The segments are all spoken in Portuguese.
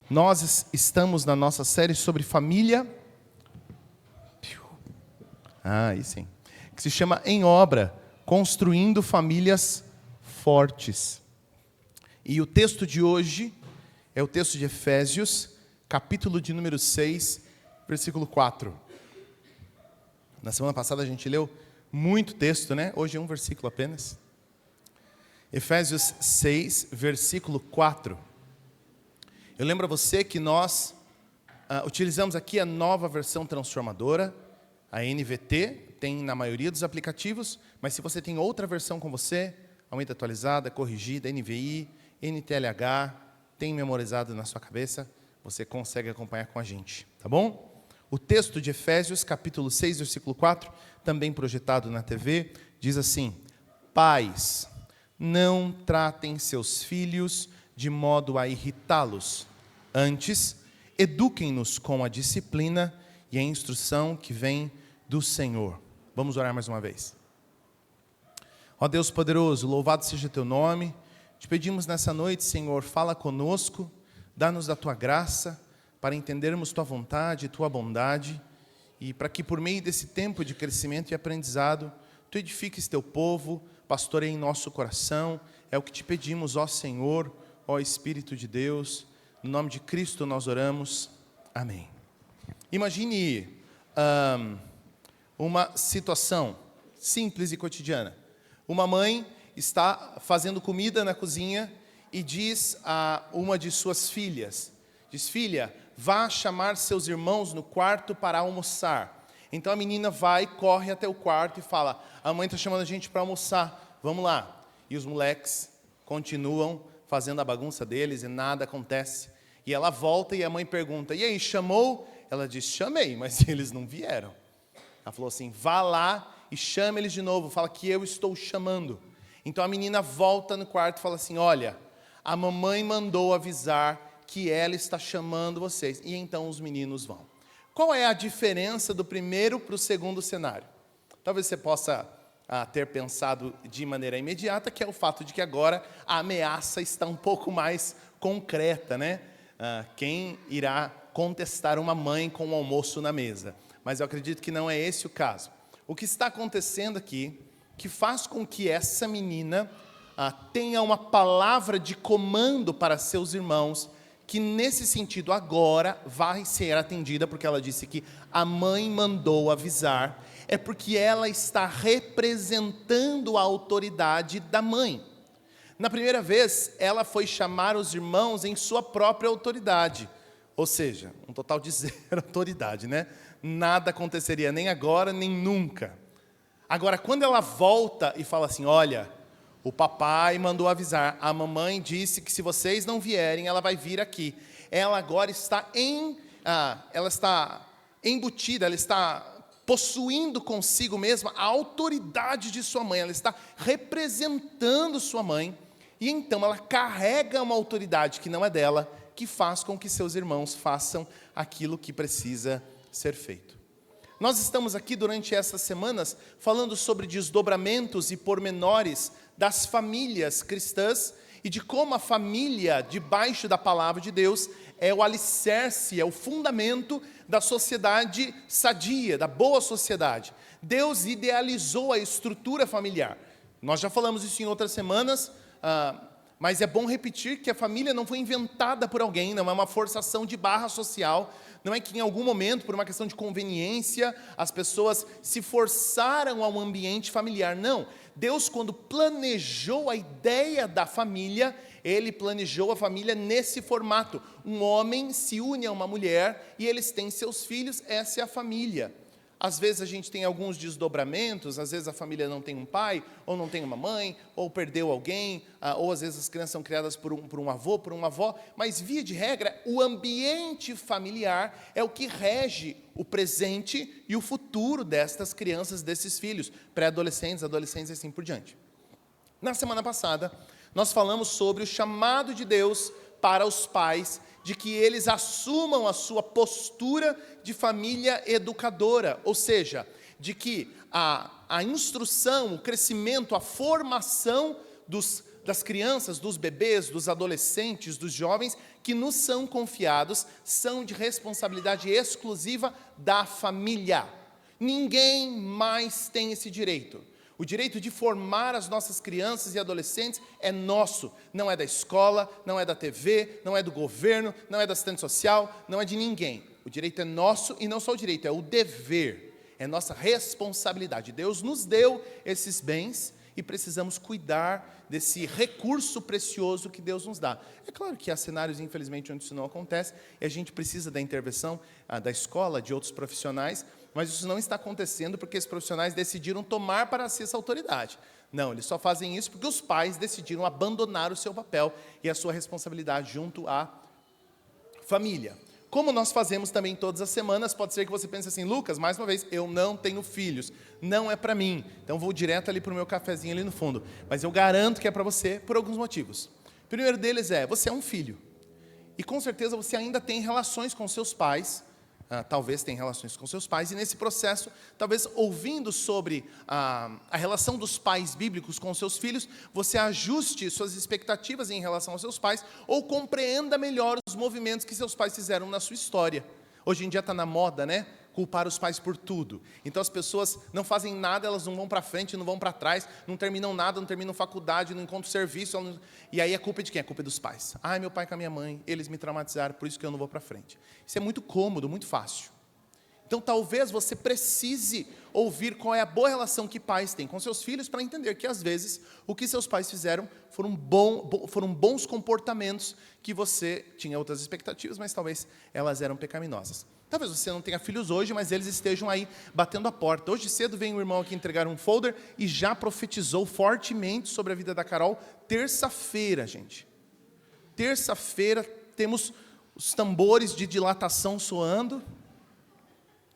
Nós estamos na nossa série sobre família, aí sim, que se chama Em Obra, Construindo Famílias Fortes. E o texto de hoje é o texto de Efésios, capítulo de número 6, versículo 4. Na semana passada a gente leu muito texto, né? Hoje é um versículo apenas. Efésios 6, versículo 4. Eu lembro a você que nós utilizamos aqui a nova versão transformadora, a NVT, tem na maioria dos aplicativos, mas se você tem outra versão com você, Almeida atualizada, corrigida, NVI, NTLH, tem memorizado na sua cabeça, você consegue acompanhar com a gente, tá bom? O texto de Efésios, capítulo 6, versículo 4, também projetado na TV, diz assim: Pais, não tratem seus filhos de modo a irritá-los. Antes, eduquem-nos com a disciplina e a instrução que vem do Senhor. Vamos orar mais uma vez. Ó Deus poderoso, louvado seja teu nome. Te pedimos nessa noite, Senhor, fala conosco, dá-nos da tua graça, para entendermos tua vontade e tua bondade, e para que por meio desse tempo de crescimento e aprendizado, tu edifiques teu povo, pastoreie em nosso coração. É o que te pedimos, ó Senhor, ó Espírito de Deus, no nome de Cristo nós oramos, amém. Imagine uma situação simples e cotidiana. Uma mãe está fazendo comida na cozinha e diz a uma de suas filhas, diz: filha, vá chamar seus irmãos no quarto para almoçar. Então a menina vai, corre até o quarto e fala: a mãe está chamando a gente para almoçar, vamos lá. E os moleques continuam fazendo a bagunça deles e nada acontece. E ela volta e a mãe pergunta: e aí, chamou? Ela diz: chamei, mas eles não vieram. Ela falou assim: vá lá e chame eles de novo, fala que eu estou chamando. Então a menina volta no quarto e fala assim: olha, a mamãe mandou avisar que ela está chamando vocês. E então os meninos vão. Qual é a diferença do primeiro para o segundo cenário? Talvez você possa ter pensado de maneira imediata, que é o fato de que agora a ameaça está um pouco mais concreta, né? Quem irá contestar uma mãe com o almoço na mesa? Mas eu acredito que não é esse o caso. O que está acontecendo aqui, que faz com que essa menina tenha uma palavra de comando para seus irmãos, que nesse sentido agora vai ser atendida, porque ela disse que a mãe mandou avisar, é porque ela está representando a autoridade da mãe. Na primeira vez, ela foi chamar os irmãos em sua própria autoridade, ou seja, um total de zero autoridade, né? Nada aconteceria nem agora, nem nunca. Agora, quando ela volta e fala assim: olha, o papai mandou avisar, a mamãe disse que se vocês não vierem, ela vai vir aqui. Ela agora está ela está embutida, ela está possuindo consigo mesma a autoridade de sua mãe, ela está representando sua mãe, e então ela carrega uma autoridade que não é dela, que faz com que seus irmãos façam aquilo que precisa ser feito. Nós estamos aqui durante essas semanas falando sobre desdobramentos e pormenores das famílias cristãs e de como a família, debaixo da palavra de Deus, é o alicerce, é o fundamento da sociedade sadia, da boa sociedade. Deus idealizou a estrutura familiar. Nós já falamos isso em outras semanas, mas é bom repetir que a família não foi inventada por alguém, não é uma forçação de barra social, não é que em algum momento, por uma questão de conveniência, as pessoas se forçaram a um ambiente familiar. Não, Deus, quando planejou a ideia da família, Ele planejou a família nesse formato. Um homem se une a uma mulher e eles têm seus filhos, essa é a família. Às vezes a gente tem alguns desdobramentos, às vezes a família não tem um pai, ou não tem uma mãe, ou perdeu alguém, ou às vezes as crianças são criadas por um avô, por uma avó, mas via de regra, o ambiente familiar é o que rege o presente e o futuro destas crianças, desses filhos, pré-adolescentes, adolescentes e assim por diante. Na semana passada, nós falamos sobre o chamado de Deus para os pais, de que eles assumam a sua postura de família educadora, ou seja, de que a instrução, o crescimento, a formação dos das crianças, dos bebês, dos adolescentes, dos jovens que nos são confiados são de responsabilidade exclusiva da família. Ninguém mais tem esse direito. O direito de formar as nossas crianças e adolescentes é nosso, não é da escola, não é da TV, não é do governo, não é da assistente social, não é de ninguém. O direito é nosso e não só o direito, é o dever, é nossa responsabilidade. Deus nos deu esses bens e precisamos cuidar desse recurso precioso que Deus nos dá. É claro que há cenários, infelizmente, onde isso não acontece e a gente precisa da intervenção da escola, de outros profissionais, mas isso não está acontecendo porque esses profissionais decidiram tomar para si essa autoridade. Não, eles só fazem isso porque os pais decidiram abandonar o seu papel e a sua responsabilidade junto à família. Como nós fazemos também todas as semanas, pode ser que você pense assim, Lucas, mais uma vez, eu não tenho filhos, não é para mim, então vou direto ali para o meu cafezinho ali no fundo. Mas eu garanto que é para você por alguns motivos. O primeiro deles é, você é um filho. E com certeza você ainda tem relações com seus pais, talvez tenha relações com seus pais, e nesse processo, talvez ouvindo sobre a relação dos pais bíblicos com seus filhos, você ajuste suas expectativas em relação aos seus pais, ou compreenda melhor os movimentos que seus pais fizeram na sua história. Hoje em dia está na moda, né? Culpar os pais por tudo. Então as pessoas não fazem nada, elas não vão para frente, não vão para trás, não terminam nada, não terminam faculdade, não encontram serviço. E aí a culpa é de quem? A culpa é dos pais. Ai, meu pai com a minha mãe, eles me traumatizaram, por isso que eu não vou para frente. Isso é muito cômodo, muito fácil. Então talvez você precise ouvir qual é a boa relação que pais têm com seus filhos para entender que às vezes o que seus pais fizeram foram bons comportamentos que você tinha outras expectativas, mas talvez elas eram pecaminosas. Talvez você não tenha filhos hoje, mas eles estejam aí batendo a porta. Hoje cedo veio um irmão aqui entregar um folder e já profetizou fortemente sobre a vida da Carol. Terça-feira, gente. Terça-feira temos os tambores de dilatação soando,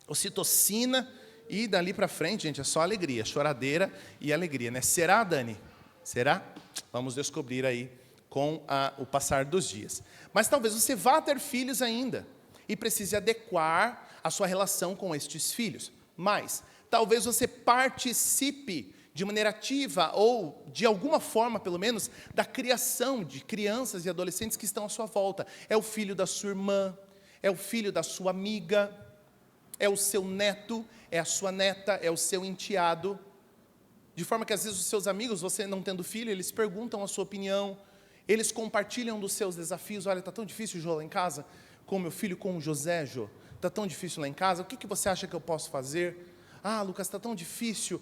ocitocina, e dali para frente, gente, é só alegria, choradeira e alegria, né? Será, Dani? Será? Vamos descobrir aí com o passar dos dias. Mas talvez você vá ter filhos ainda e precise adequar a sua relação com estes filhos. Mas talvez você participe de maneira ativa ou de alguma forma, pelo menos, da criação de crianças e adolescentes que estão à sua volta. É o filho da sua irmã, é o filho da sua amiga, é o seu neto, é a sua neta, é o seu enteado. De forma que às vezes os seus amigos, você não tendo filho, eles perguntam a sua opinião, eles compartilham dos seus desafios. Olha, está tão difícil, Jô, lá em casa, com meu filho, com o José, Jô. Está tão difícil lá em casa, o que você acha que eu posso fazer? Ah, Lucas, está tão difícil,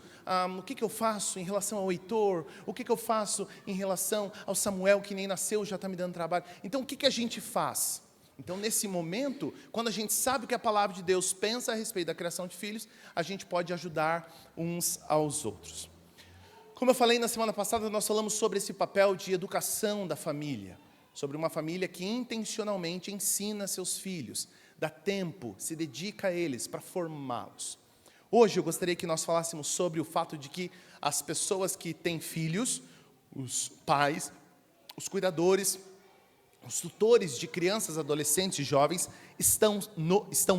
o que eu faço em relação ao Heitor? O que eu faço em relação ao Samuel, que nem nasceu, já está me dando trabalho? Então, o que a gente faz? Então, nesse momento, quando a gente sabe o que a palavra de Deus pensa a respeito da criação de filhos, a gente pode ajudar uns aos outros. Como eu falei na semana passada, nós falamos sobre esse papel de educação da família, sobre uma família que intencionalmente ensina seus filhos, dá tempo, se dedica a eles para formá-los. Hoje eu gostaria que nós falássemos sobre o fato de que as pessoas que têm filhos, os pais, os cuidadores, os tutores de crianças, adolescentes e jovens estão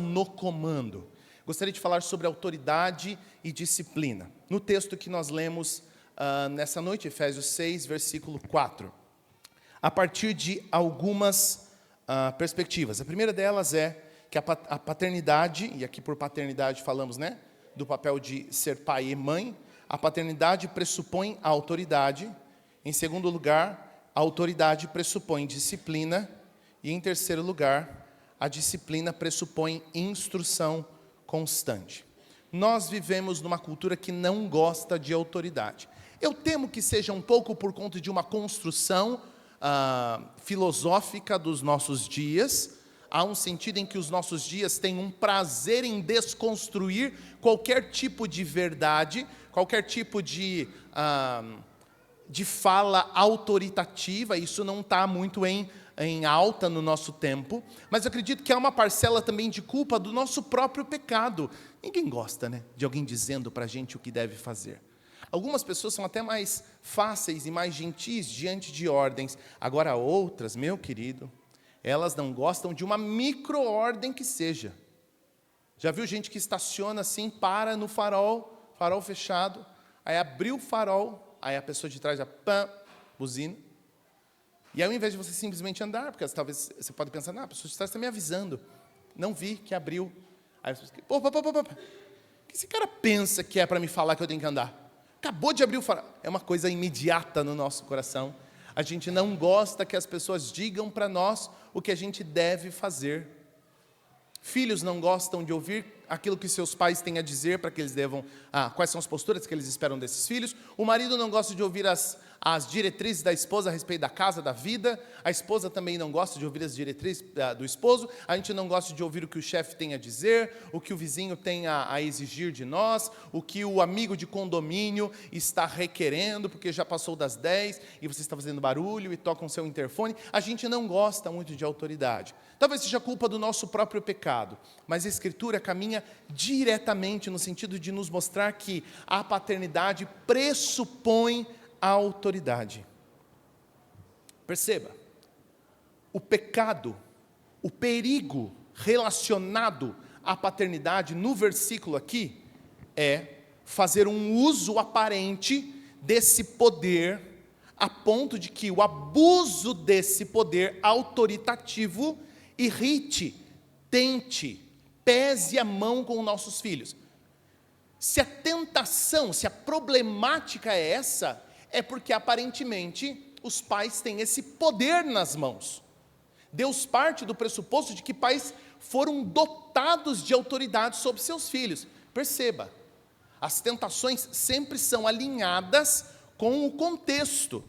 no comando. Gostaria de falar sobre autoridade e disciplina. No texto que nós lemos nessa noite, Efésios 6, versículo 4. A partir de algumas perspectivas. A primeira delas é que a paternidade, e aqui por paternidade falamos, né, do papel de ser pai e mãe, a paternidade pressupõe a autoridade. Em segundo lugar, a autoridade pressupõe disciplina. E em terceiro lugar, a disciplina pressupõe instrução constante. Nós vivemos numa cultura que não gosta de autoridade. Eu temo que seja um pouco por conta de uma construção filosófica dos nossos dias. Há um sentido em que os nossos dias têm um prazer em desconstruir qualquer tipo de verdade, qualquer tipo de fala autoritativa. Isso não está muito em alta no nosso tempo, mas eu acredito que há uma parcela também de culpa do nosso próprio pecado. Ninguém gosta, né, de alguém dizendo para a gente o que deve fazer. Algumas pessoas são até mais fáceis e mais gentis diante de ordens. Agora outras, meu querido, elas não gostam de uma micro-ordem que seja. Já viu gente que estaciona assim, para no farol fechado, aí abriu o farol, aí a pessoa de trás já, pã, buzina. E aí, ao invés de você simplesmente andar, porque talvez você pode pensar, não, a pessoa está me avisando. Não vi que abriu. Aí você fica, opa. O que esse cara pensa que é para me falar que eu tenho que andar? Acabou de abrir o farol. É uma coisa imediata no nosso coração. A gente não gosta que as pessoas digam para nós o que a gente deve fazer. Filhos não gostam de ouvir aquilo que seus pais têm a dizer para que eles devam, quais são as posturas que eles esperam desses filhos. O marido não gosta de ouvir as diretrizes da esposa a respeito da casa, da vida. A esposa também não gosta de ouvir as diretrizes do esposo. A gente não gosta de ouvir o que o chefe tem a dizer, o que o vizinho tem a exigir de nós, o que o amigo de condomínio está requerendo, porque já passou das 10 e você está fazendo barulho e toca o seu interfone. A gente não gosta muito de autoridade. Talvez seja culpa do nosso próprio pecado, mas a Escritura caminha diretamente no sentido de nos mostrar que a paternidade pressupõe a autoridade. Perceba, o pecado, o perigo relacionado à paternidade no versículo aqui é fazer um uso aparente desse poder a ponto de que o abuso desse poder autoritativo irrite, tente, pese a mão com nossos filhos. Se a tentação, se a problemática é essa, é porque aparentemente os pais têm esse poder nas mãos. Deus parte do pressuposto de que pais foram dotados de autoridade sobre seus filhos. Perceba, as tentações sempre são alinhadas com o contexto.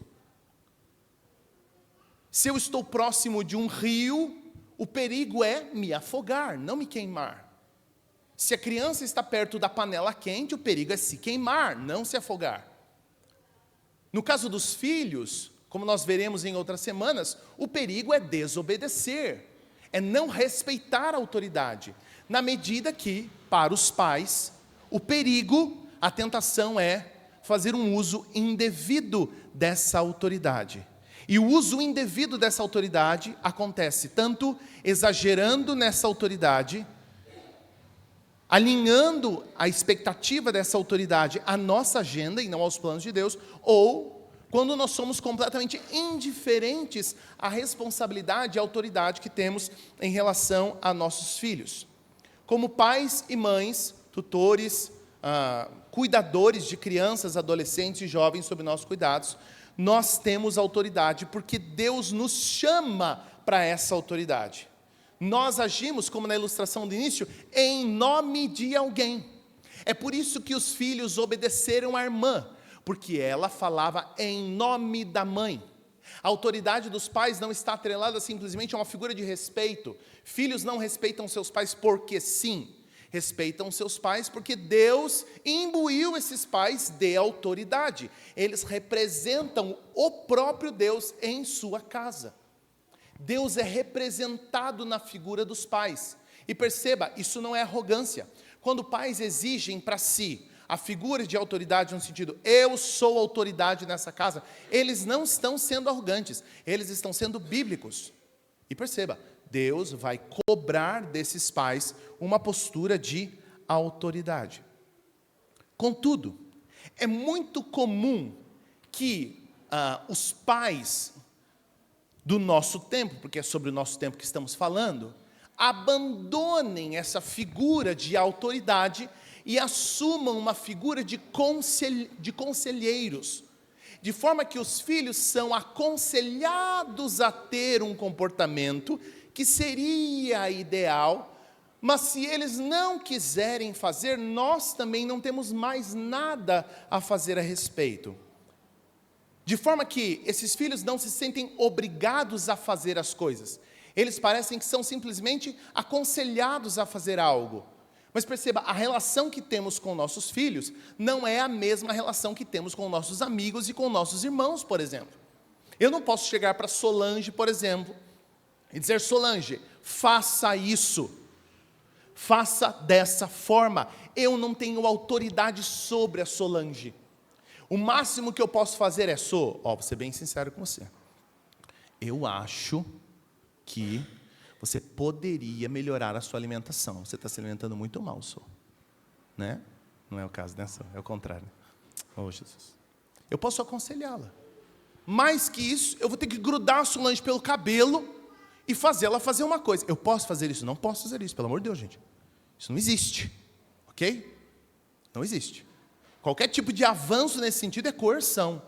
Se eu estou próximo de um rio, o perigo é me afogar, não me queimar. Se a criança está perto da panela quente, o perigo é se queimar, não se afogar. No caso dos filhos, como nós veremos em outras semanas, o perigo é desobedecer, é não respeitar a autoridade. Na medida que, para os pais, o perigo, a tentação é fazer um uso indevido dessa autoridade. E o uso indevido dessa autoridade acontece tanto exagerando nessa autoridade, alinhando a expectativa dessa autoridade à nossa agenda e não aos planos de Deus, ou quando nós somos completamente indiferentes à responsabilidade e à autoridade que temos em relação a nossos filhos. Como pais e mães, tutores, cuidadores de crianças, adolescentes e jovens sob nossos cuidados, nós temos autoridade porque Deus nos chama para essa autoridade. Nós agimos, como na ilustração do início, em nome de alguém. É por isso que os filhos obedeceram à irmã, porque ela falava em nome da mãe. A autoridade dos pais não está atrelada simplesmente a uma figura de respeito. Filhos não respeitam seus pais porque sim. Respeitam seus pais porque Deus imbuiu esses pais de autoridade. Eles representam o próprio Deus em sua casa. Deus é representado na figura dos pais. E perceba, isso não é arrogância. Quando pais exigem para si a figura de autoridade no sentido, eu sou autoridade nessa casa, eles não estão sendo arrogantes, eles estão sendo bíblicos. E perceba, Deus vai cobrar desses pais uma postura de autoridade. Contudo, é muito comum que os pais do nosso tempo, porque é sobre o nosso tempo que estamos falando, abandonem essa figura de autoridade e assumam uma figura de conselheiros, de forma que os filhos são aconselhados a ter um comportamento que seria ideal, mas se eles não quiserem fazer, nós também não temos mais nada a fazer a respeito. De forma que esses filhos não se sentem obrigados a fazer as coisas. Eles parecem que são simplesmente aconselhados a fazer algo. Mas perceba, a relação que temos com nossos filhos não é a mesma relação que temos com nossos amigos e com nossos irmãos, por exemplo. Eu não posso chegar para Solange, por exemplo, e dizer, Solange, faça isso. Faça dessa forma. Eu não tenho autoridade sobre a Solange. O máximo que eu posso fazer é, vou ser bem sincero com você. Eu acho que você poderia melhorar a sua alimentação. Você está se alimentando muito mal, né? Não é o caso, né, É o contrário. Oh, Jesus. Eu posso aconselhá-la, Mais que isso, eu vou ter que grudar a Solange pelo cabelo e fazer ela fazer uma coisa. Eu posso fazer isso? Não posso fazer isso, pelo amor de Deus, gente. Isso não existe, ok? Não existe. Qualquer tipo de avanço nesse sentido é coerção.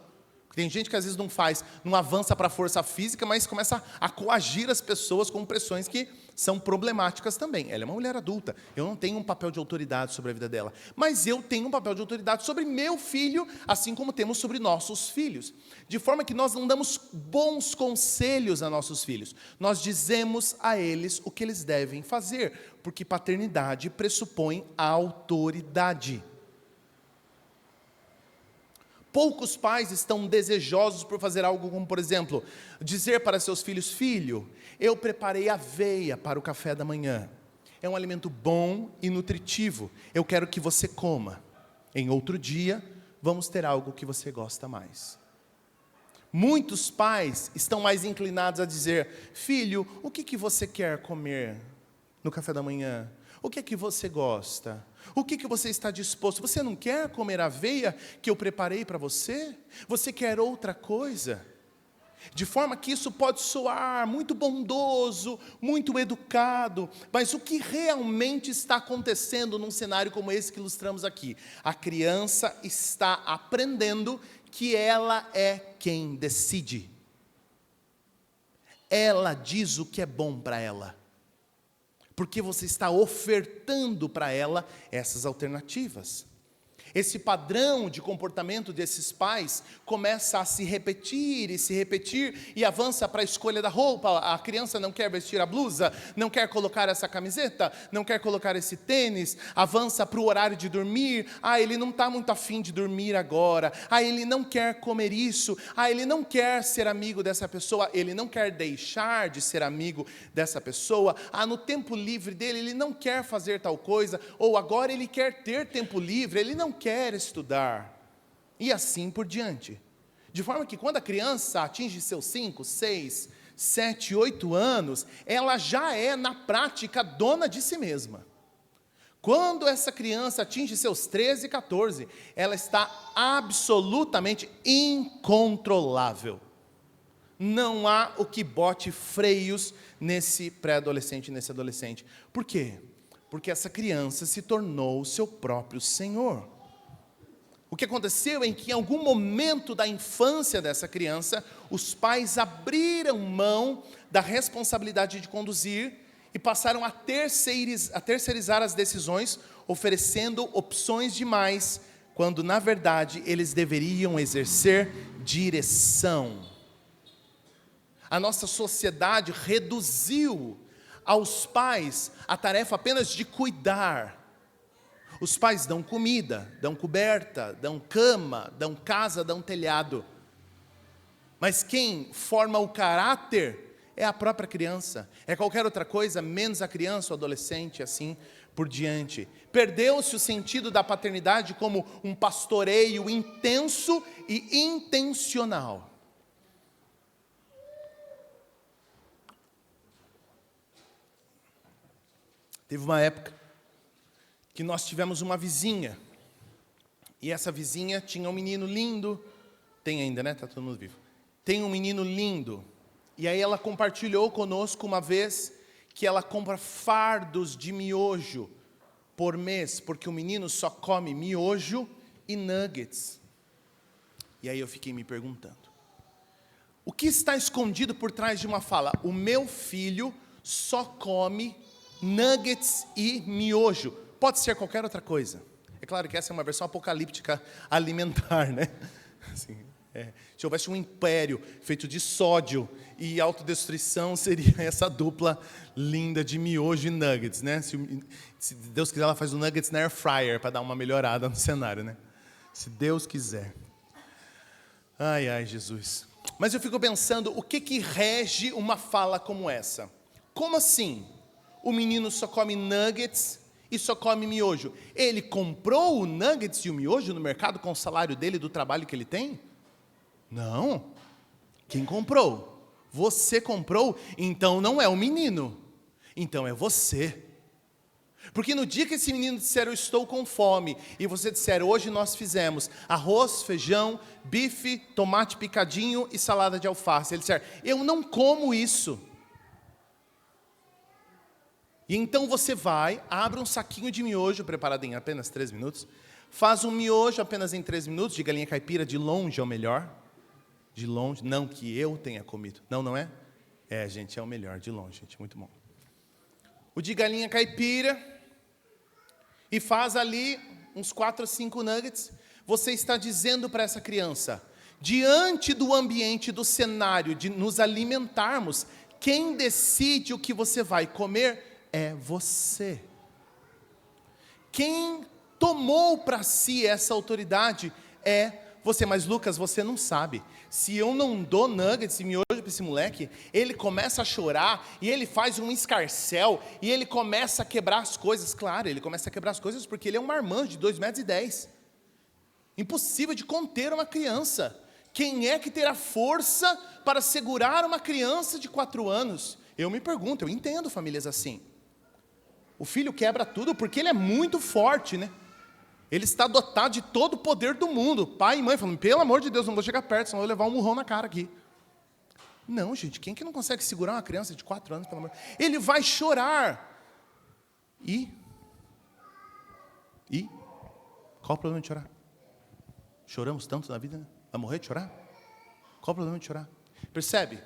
Tem gente que às vezes não avança para a força física, mas começa a coagir as pessoas com pressões que são problemáticas também. Ela é uma mulher adulta, eu não tenho um papel de autoridade sobre a vida dela, mas eu tenho um papel de autoridade sobre meu filho, assim como temos sobre nossos filhos. De forma que nós não damos bons conselhos a nossos filhos, nós dizemos a eles o que eles devem fazer, porque paternidade pressupõe a autoridade. Poucos pais estão desejosos por fazer algo como, por exemplo, dizer para seus filhos: filho, eu preparei aveia para o café da manhã. É um alimento bom e nutritivo. Eu quero que você coma. Em outro dia, vamos ter algo que você gosta mais. Muitos pais estão mais inclinados a dizer: filho, o que você quer comer no café da manhã? O que você gosta? O que você está disposto? Você não quer comer a aveia que eu preparei para você? Você quer outra coisa? De forma que isso pode soar muito bondoso, muito educado, mas o que realmente está acontecendo num cenário como esse que ilustramos aqui? A criança está aprendendo que ela é quem decide. Ela diz o que é bom para ela. Porque você está ofertando para ela essas alternativas. Esse padrão de comportamento desses pais começa a se repetir e avança para a escolha da roupa. A criança não quer vestir a blusa, não quer colocar essa camiseta, não quer colocar esse tênis, avança para o horário de dormir. Ele não está muito afim de dormir agora. Ele não quer comer isso. Ele não quer ser amigo dessa pessoa, ele não quer deixar de ser amigo dessa pessoa. No tempo livre dele, ele não quer fazer tal coisa, ou agora ele quer ter tempo livre, ele não quer estudar, e assim por diante. De forma que quando a criança atinge seus 5, 6, 7, 8 anos, ela já é na prática dona de si mesma. Quando essa criança atinge seus 13, 14, ela está absolutamente incontrolável. Não há o que bote freios nesse pré-adolescente, nesse adolescente. Por quê? Porque essa criança se tornou o seu próprio senhor. O que aconteceu é que em algum momento da infância dessa criança, os pais abriram mão da responsabilidade de conduzir e passaram a terceirizar as decisões, oferecendo opções demais, quando na verdade eles deveriam exercer direção. A nossa sociedade reduziu aos pais a tarefa apenas de cuidar. Os pais dão comida, dão coberta, dão cama, dão casa, dão telhado. Mas quem forma o caráter é a própria criança. É qualquer outra coisa, menos a criança, o adolescente, assim por diante. Perdeu-se o sentido da paternidade como um pastoreio intenso e intencional. Teve uma época que nós tivemos uma vizinha, e essa vizinha tinha um menino lindo, tem ainda, né? Está todo mundo vivo. Tem um menino lindo, e aí ela compartilhou conosco uma vez que ela compra fardos de miojo por mês, porque o menino só come miojo e nuggets. E aí eu fiquei me perguntando, o que está escondido por trás de uma fala? O meu filho só come nuggets e miojo. Pode ser qualquer outra coisa. É claro que essa é uma versão apocalíptica alimentar, né? Assim, se houvesse um império feito de sódio e autodestruição, seria essa dupla linda de miojo e nuggets, né? Se Deus quiser, ela faz o nuggets na air fryer para dar uma melhorada no cenário, né? Se Deus quiser. Ai, Jesus. Mas eu fico pensando, o que rege uma fala como essa? Como assim? O menino só come nuggets e só come miojo. Ele comprou o nuggets e o miojo no mercado com o salário dele, do trabalho que ele tem? Não. Quem comprou? Você comprou? Então não é o menino. Então é você. Porque no dia que esse menino disser, eu estou com fome, e você disser, hoje nós fizemos arroz, feijão, bife, tomate picadinho e salada de alface. Ele disser, eu não como isso. E então você vai, abre um saquinho de miojo, preparado em apenas 3 minutos, faz um miojo apenas em 3 minutos, de galinha caipira, de longe é o melhor. De longe, não que eu tenha comido. Não, não é? É, gente, é o melhor, de longe, gente, muito bom. O de galinha caipira, e faz ali uns 4 ou 5 nuggets. Você está dizendo para essa criança, diante do ambiente, do cenário de nos alimentarmos, quem decide o que você vai comer é você. Quem tomou para si essa autoridade é você. Mas Lucas, você não sabe. Se eu não dou nuggets e miojo para esse moleque, ele começa a chorar, e ele faz um escarcéu, e ele começa a quebrar as coisas. Claro, ele começa a quebrar as coisas porque ele é um marmanjo de 2,10 metros. Impossível de conter uma criança. Quem é que terá força para segurar uma criança de 4 anos? Eu me pergunto, eu entendo famílias assim. O filho quebra tudo porque ele é muito forte, né? Ele está dotado de todo o poder do mundo. Pai e mãe falando, pelo amor de Deus, não vou chegar perto, senão eu vou levar um murrão na cara aqui. Não, gente, quem que não consegue segurar uma criança de 4 anos, pelo amor? Ele vai chorar. E? Qual o problema de chorar? Choramos tanto na vida, né? Vai morrer de chorar? Qual o problema de chorar? Percebe?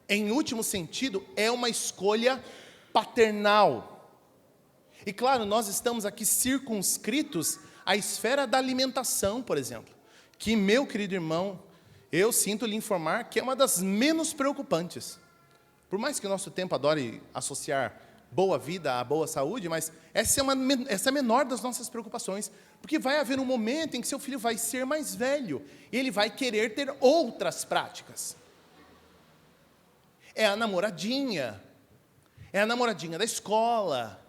Em último sentido, é uma escolha paternal. E claro, nós estamos aqui circunscritos à esfera da alimentação, por exemplo. Que, meu querido irmão, eu sinto lhe informar que é uma das menos preocupantes. Por mais que o nosso tempo adore associar boa vida à boa saúde, mas essa é a menor das nossas preocupações. Porque vai haver um momento em que seu filho vai ser mais velho, e ele vai querer ter outras práticas. É a namoradinha da escola,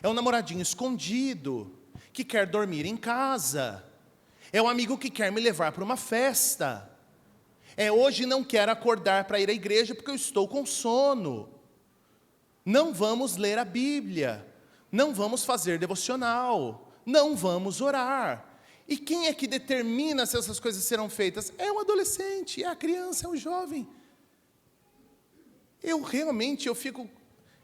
é o namoradinho escondido, que quer dormir em casa, é o amigo que quer me levar para uma festa, hoje não quero acordar para ir à igreja porque eu estou com sono, não vamos ler a Bíblia, não vamos fazer devocional, não vamos orar. E quem é que determina se essas coisas serão feitas? É o adolescente, é a criança, é o jovem. Eu fico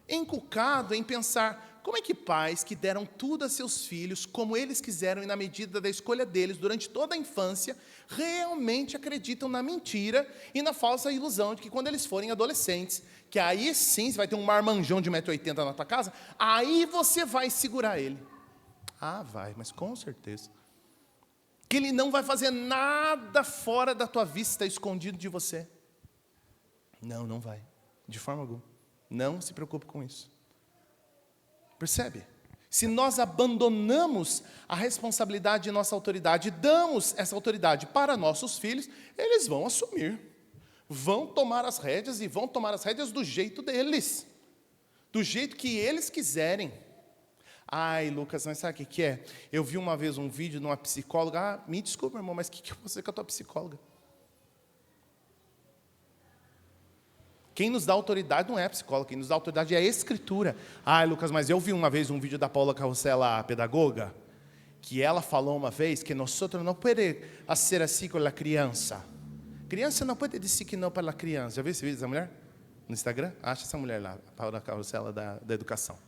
encucado em pensar, como é que pais que deram tudo a seus filhos, como eles quiseram e na medida da escolha deles durante toda a infância, realmente acreditam na mentira e na falsa ilusão de que quando eles forem adolescentes, que aí sim você vai ter um marmanjão de 1,80 m na tua casa, aí você vai segurar ele. Ah, vai, mas com certeza. Que ele não vai fazer nada fora da tua vista, escondido de você. Não, não vai. De forma alguma. Não se preocupe com isso. Percebe? Se nós abandonamos a responsabilidade de nossa autoridade, damos essa autoridade para nossos filhos, eles vão assumir. Vão tomar as rédeas e vão tomar as rédeas do jeito deles. Do jeito que eles quiserem. Ai, Lucas, mas sabe o que é? Eu vi uma vez um vídeo de uma psicóloga. Ah, me desculpa, irmão, mas o que é você com a tua psicóloga? Quem nos dá autoridade não é a psicóloga, quem nos dá autoridade é a Escritura. Ah, Lucas, mas eu vi uma vez um vídeo da Paula Carrossela, a pedagoga, que ela falou uma vez que nós não podemos ser assim com a criança. Criança não pode dizer que não para a criança. Já viu esse vídeo dessa mulher? No Instagram? Acha essa mulher lá, a Paula Carrossela da educação.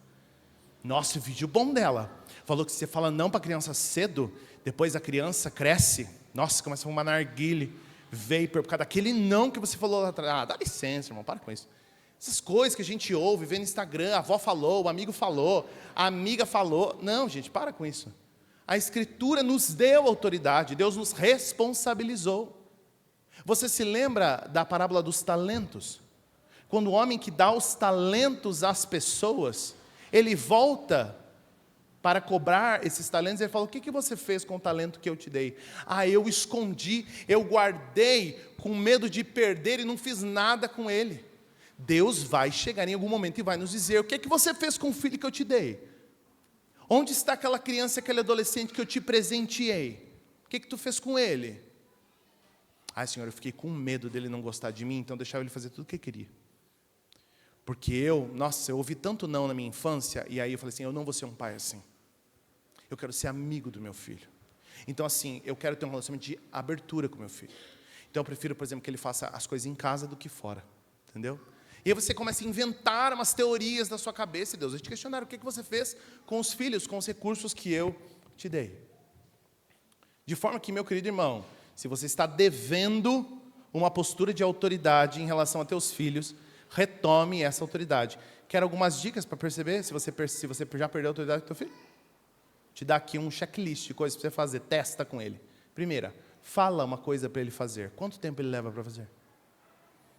Nossa, vídeo bom dela. Falou que se você fala não para a criança cedo, depois a criança cresce. Nossa, começa a fumar narguile, vapor, por causa daquele não que você falou lá atrás. Ah, dá licença, irmão, para com isso. Essas coisas que a gente ouve, vê no Instagram, a avó falou, o amigo falou, a amiga falou. Não, gente, para com isso. A Escritura nos deu autoridade, Deus nos responsabilizou. Você se lembra da parábola dos talentos? Quando o homem que dá os talentos às pessoas, ele volta para cobrar esses talentos, ele fala, o que você fez com o talento que eu te dei? Ah, eu escondi, eu guardei com medo de perder e não fiz nada com ele. Deus vai chegar em algum momento e vai nos dizer, o que você fez com o filho que eu te dei? Onde está aquela criança, aquele adolescente que eu te presenteei? O que tu fez com ele? Ah, Senhor, eu fiquei com medo dele não gostar de mim, então deixava ele fazer tudo o que queria. Porque eu ouvi tanto não na minha infância, e aí eu falei assim, eu não vou ser um pai assim. Eu quero ser amigo do meu filho. Então assim, eu quero ter um relacionamento de abertura com o meu filho. Então eu prefiro, por exemplo, que ele faça as coisas em casa do que fora. Entendeu? E aí você começa a inventar umas teorias da sua cabeça, e Deus vai te questionar o que você fez com os filhos, com os recursos que eu te dei. De forma que, meu querido irmão, se você está devendo uma postura de autoridade em relação a teus filhos, retome essa autoridade. Quer algumas dicas para perceber se você já perdeu a autoridade do teu filho? Te dá aqui um checklist de coisas para você fazer, testa com ele. Primeira, fala uma coisa para ele fazer. Quanto tempo ele leva para fazer?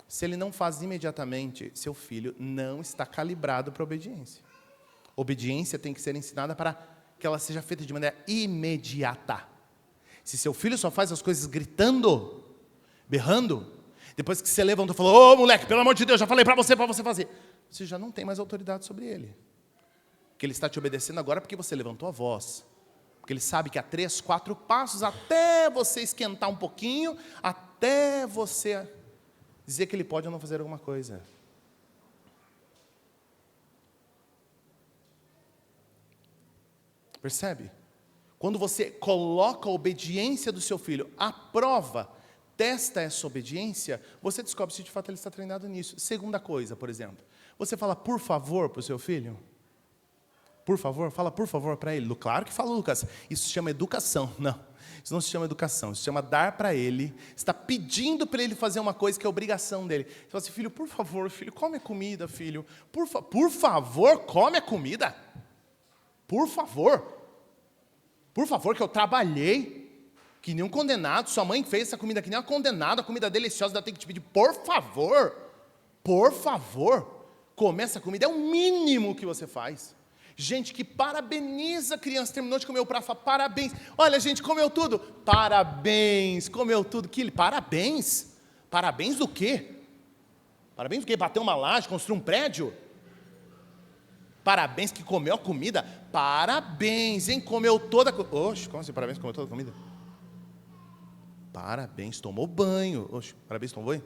Se ele não faz imediatamente, seu filho não está calibrado para obediência. Obediência tem que ser ensinada para que ela seja feita de maneira imediata. Se seu filho só faz as coisas gritando, berrando, depois que você levantou e falou, ô moleque, pelo amor de Deus, já falei para você fazer. Você já não tem mais autoridade sobre ele. Porque ele está te obedecendo agora porque você levantou a voz. Porque ele sabe que há 3, 4 passos, até você esquentar um pouquinho, até você dizer que ele pode ou não fazer alguma coisa. Percebe? Quando você coloca a obediência do seu filho à prova, testa essa obediência, você descobre se de fato ele está treinado nisso. Segunda coisa, por exemplo, você fala por favor para o seu filho? Por favor, fala por favor para ele. Claro que fala, Lucas, isso se chama educação. Não, isso não se chama educação, isso se chama dar para ele. Você está pedindo para ele fazer uma coisa que é obrigação dele. Você fala assim, filho, por favor, filho, come a comida, filho. Por favor, come a comida. Por favor, que eu trabalhei, que nem um condenado, sua mãe fez essa comida que nem uma condenada, a comida deliciosa, ela tem que te pedir, por favor, comer essa comida, é o mínimo que você faz. Gente que parabeniza a criança, terminou de comer o prato, fala, parabéns, olha gente, comeu tudo, parabéns, comeu tudo, parabéns do quê? Parabéns do quê? Bater uma laje, construir um prédio? Parabéns que comeu a comida? Parabéns, hein? Comeu toda a comida. Oxe, como assim parabéns, comeu toda a comida? Parabéns, tomou banho. Oxe, parabéns, tomou banho?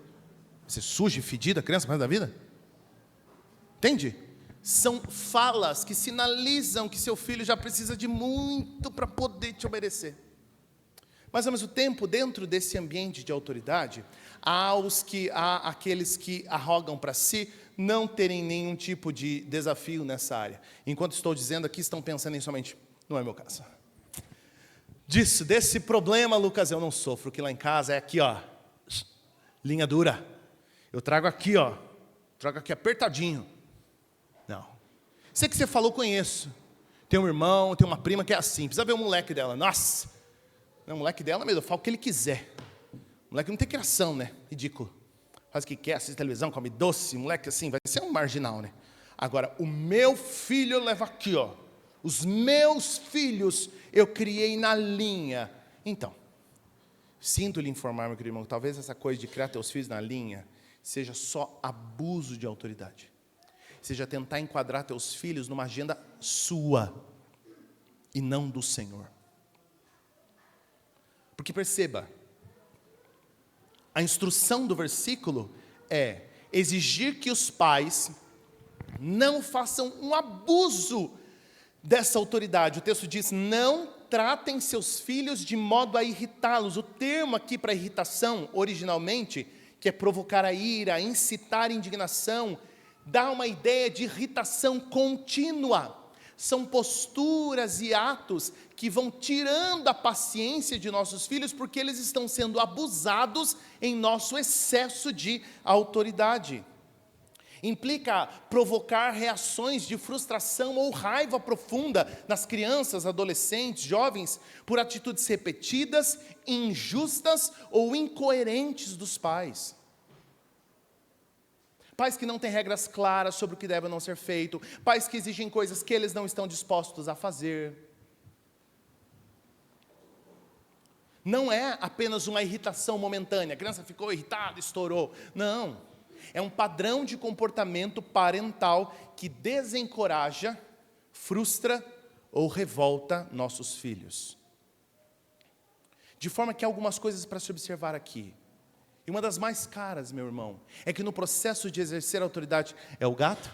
Você suja e fedida, criança, mais da vida? Entende? São falas que sinalizam que seu filho já precisa de muito para poder te obedecer. Mas, ao mesmo tempo, dentro desse ambiente de autoridade, há aqueles que arrogam para si não terem nenhum tipo de desafio nessa área. Enquanto estou dizendo aqui, estão pensando em somente, não é meu caso. Desse problema, Lucas, eu não sofro, que lá em casa é aqui, ó, linha dura. Eu trago aqui apertadinho. Não. Sei que você falou, conheço. Tem um irmão, tem uma prima que é assim, precisa ver o moleque dela. Nossa, não, o moleque dela mesmo, fala o que ele quiser. O moleque não tem criação, né? Ridículo. Faz o que quer, assiste televisão, come doce, moleque assim, vai ser um marginal, né? Agora, o meu filho leva aqui, ó. Os meus filhos eu criei na linha. Então, sinto lhe informar, meu querido irmão, que talvez essa coisa de criar teus filhos na linha seja só abuso de autoridade. Seja tentar enquadrar teus filhos numa agenda sua e não do Senhor. Porque perceba, a instrução do versículo é exigir que os pais não façam um abuso dessa autoridade. O texto diz, não tratem seus filhos de modo a irritá-los. O termo aqui para irritação, originalmente, que é provocar a ira, incitar a indignação, dá uma ideia de irritação contínua. São posturas e atos que vão tirando a paciência de nossos filhos, porque eles estão sendo abusados em nosso excesso de autoridade. Implica provocar reações de frustração ou raiva profunda nas crianças, adolescentes, jovens, por atitudes repetidas, injustas ou incoerentes dos pais. Pais que não têm regras claras sobre o que deve ou não ser feito. Pais que exigem coisas que eles não estão dispostos a fazer. Não é apenas uma irritação momentânea. A criança ficou irritada, estourou. Não. É um padrão de comportamento parental que desencoraja, frustra ou revolta nossos filhos. De forma que há algumas coisas para se observar aqui. E uma das mais caras, meu irmão, é que no processo de exercer a autoridade, é o gato?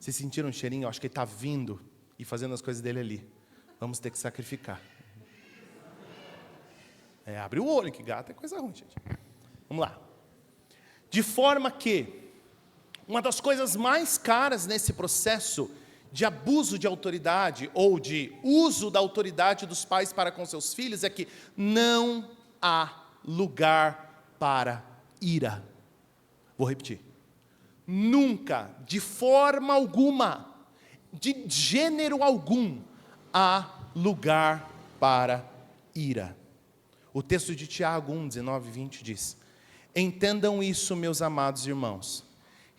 Vocês sentiram um cheirinho? Eu acho que ele está vindo e fazendo as coisas dele ali. Vamos ter que sacrificar. Abre o olho, que gato é coisa ruim, gente. Vamos lá. De forma que, uma das coisas mais caras nesse processo de abuso de autoridade, ou de uso da autoridade dos pais para com seus filhos, é que não há lugar para ira. Vou repetir. Nunca, de forma alguma, de gênero algum, há lugar para ira. O texto de Tiago 1, 19 e 20 diz: entendam isso, meus amados irmãos,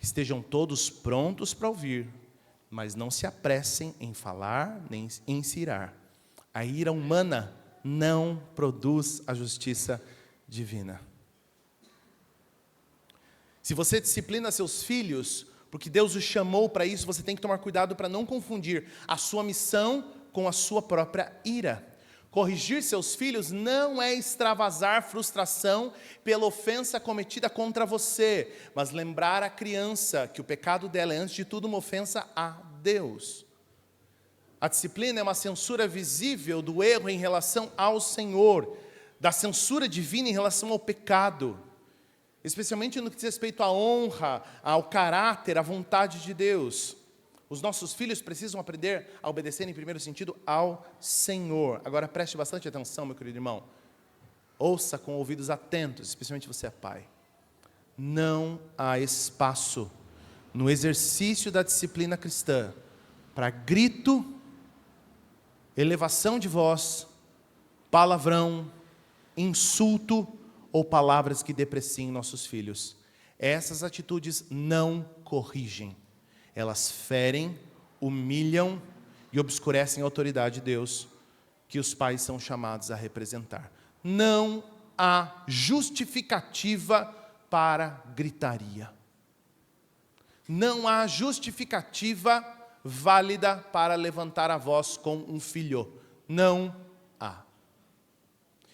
estejam todos prontos para ouvir, mas não se apressem em falar nem em se irar. A ira humana não produz a justiça divina. Se você disciplina seus filhos, porque Deus os chamou para isso, você tem que tomar cuidado para não confundir a sua missão com a sua própria ira. Corrigir seus filhos não é extravasar frustração pela ofensa cometida contra você, mas lembrar a criança que o pecado dela é, antes de tudo, uma ofensa a Deus. A disciplina é uma censura visível do erro em relação ao Senhor, da censura divina em relação ao pecado, especialmente no que diz respeito à honra, ao caráter, à vontade de Deus. Os nossos filhos precisam aprender a obedecer, em primeiro sentido, ao Senhor. Agora preste bastante atenção, meu querido irmão. Ouça com ouvidos atentos, especialmente você é pai. Não há espaço no exercício da disciplina cristã para grito, elevação de voz, palavrão, insulto ou palavras que depreciem nossos filhos. Essas atitudes não corrigem. Elas ferem, humilham e obscurecem a autoridade de Deus que os pais são chamados a representar. Não há justificativa para gritaria. Não há justificativa válida para levantar a voz com um filho. Não há.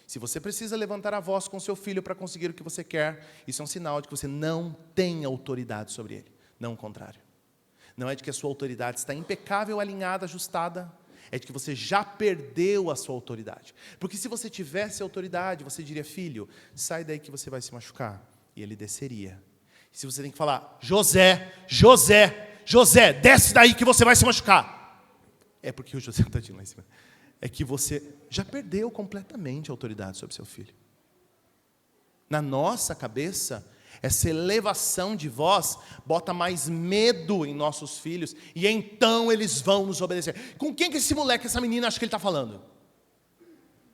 Se você precisa levantar a voz com seu filho para conseguir o que você quer, isso é um sinal de que você não tem autoridade sobre ele. Não o contrário. Não é de que a sua autoridade está impecável, alinhada, ajustada. É de que você já perdeu a sua autoridade. Porque se você tivesse autoridade, você diria: filho, sai daí que você vai se machucar. E ele desceria. E se você tem que falar: José, José, José, desce daí que você vai se machucar. É porque o José está lá em cima. É que você já perdeu completamente a autoridade sobre seu filho. Na nossa cabeça, essa elevação de voz bota mais medo em nossos filhos, e então eles vão nos obedecer. Com quem que esse moleque, essa menina acha que ele está falando?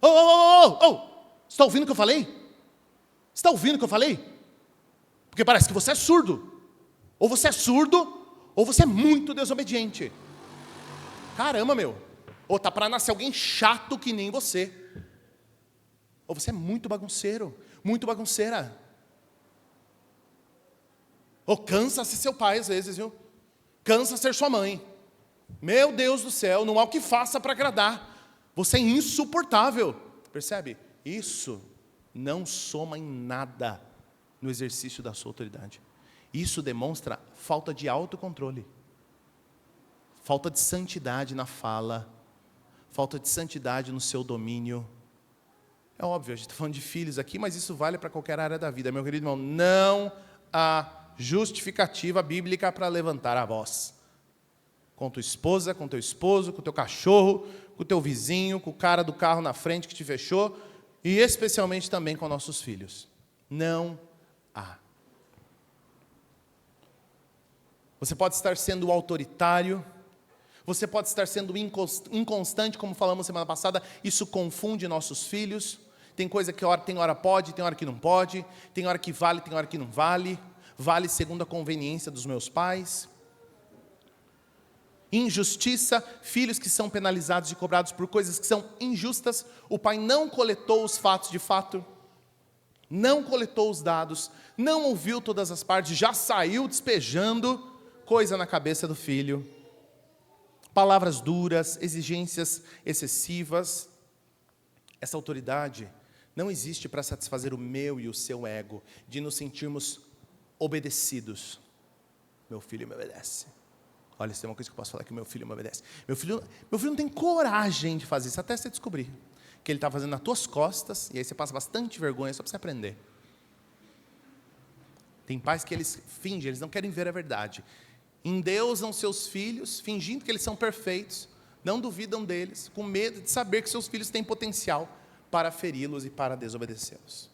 Você está ouvindo o que eu falei? Você está ouvindo o que eu falei? Porque parece que você é surdo. Ou você é surdo, ou você é muito desobediente. Caramba, meu. Ou está para nascer alguém chato que nem você. Ou você é muito bagunceiro, muito bagunceira. Ou cansa ser seu pai às vezes, viu? Cansa ser sua mãe. Meu Deus do céu, não há o que faça para agradar. Você é insuportável. Percebe? Isso não soma em nada no exercício da sua autoridade. Isso demonstra falta de autocontrole. Falta de santidade na fala. Falta de santidade no seu domínio. É óbvio, a gente está falando de filhos aqui, mas isso vale para qualquer área da vida. Meu querido irmão, não há justificativa bíblica para levantar a voz. Com tua esposa, com teu esposo, com teu cachorro, com teu vizinho, com o cara do carro na frente que te fechou, e especialmente também com nossos filhos. Não há. Você pode estar sendo autoritário, você pode estar sendo inconstante, como falamos semana passada, isso confunde nossos filhos. Tem coisa que tem hora pode, tem hora que não pode, tem hora que vale, tem hora que não vale. Vale segundo a conveniência dos meus pais. Injustiça, filhos que são penalizados e cobrados por coisas que são injustas. O pai não coletou os fatos de fato, não coletou os dados, não ouviu todas as partes, já saiu despejando coisa na cabeça do filho. Palavras duras, exigências excessivas. Essa autoridade não existe para satisfazer o meu e o seu ego, de nos sentirmos obedecidos. Meu filho me obedece. Olha, se tem uma coisa que eu posso falar que meu filho me obedece. Meu filho não tem coragem de fazer isso, até você descobrir que ele está fazendo nas tuas costas, e aí você passa bastante vergonha só para você aprender. Tem pais que eles fingem, eles não querem ver a verdade. Endeusam seus filhos, fingindo que eles são perfeitos, não duvidam deles, com medo de saber que seus filhos têm potencial para feri-los e para desobedecê-los.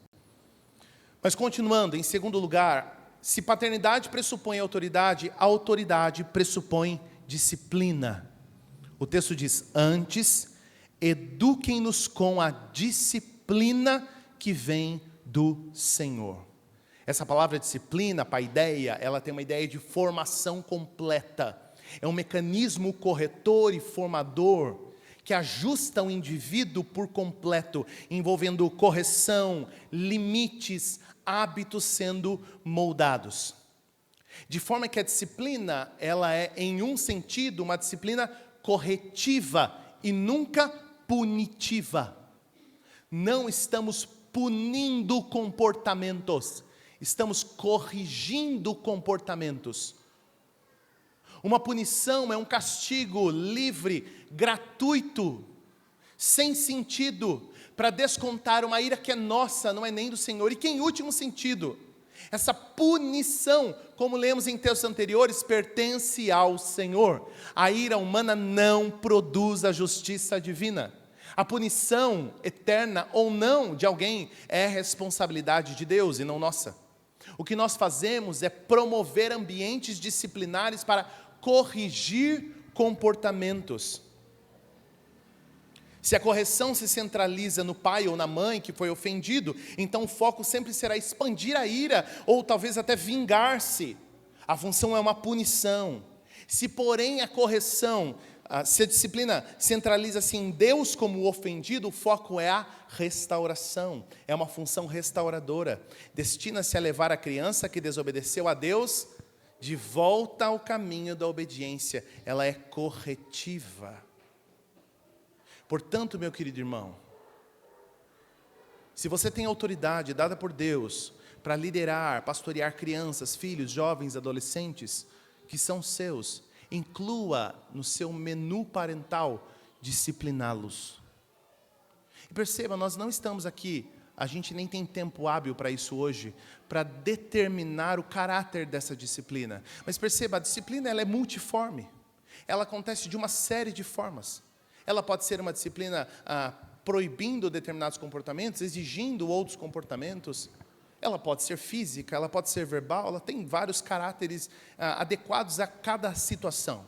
Mas continuando, em segundo lugar, se paternidade pressupõe autoridade, a autoridade pressupõe disciplina. O texto diz: antes, eduquem-nos com a disciplina que vem do Senhor. Essa palavra disciplina, paideia, ela tem uma ideia de formação completa. É um mecanismo corretor e formador que ajusta o indivíduo por completo, envolvendo correção, limites, hábitos sendo moldados. De forma que a disciplina, ela é, em um sentido, uma disciplina corretiva e nunca punitiva. Não estamos punindo comportamentos, estamos corrigindo comportamentos. Uma punição é um castigo livre, gratuito, sem sentido, para descontar uma ira que é nossa, não é nem do Senhor, e que em último sentido, essa punição, como lemos em textos anteriores, pertence ao Senhor. A ira humana não produz a justiça divina. A punição eterna ou não de alguém é responsabilidade de Deus e não nossa. O que nós fazemos é promover ambientes disciplinares para corrigir comportamentos. Se a correção se centraliza no pai ou na mãe que foi ofendido, então o foco sempre será expandir a ira, ou talvez até vingar-se. A função é uma punição. Se porém a correção, se a disciplina centraliza-se em Deus como o ofendido, o foco é a restauração. É uma função restauradora. Destina-se a levar a criança que desobedeceu a Deus de volta ao caminho da obediência. Ela é corretiva. Portanto, meu querido irmão, se você tem autoridade dada por Deus para liderar, pastorear crianças, filhos, jovens, adolescentes, que são seus, inclua no seu menu parental discipliná-los. E perceba, nós não estamos aqui, a gente nem tem tempo hábil para isso hoje, para determinar o caráter dessa disciplina. Mas perceba, a disciplina ela é multiforme. Ela acontece de uma série de formas. Ela pode ser uma disciplina proibindo determinados comportamentos, exigindo outros comportamentos. Ela pode ser física, ela pode ser verbal, ela tem vários caráteres adequados a cada situação.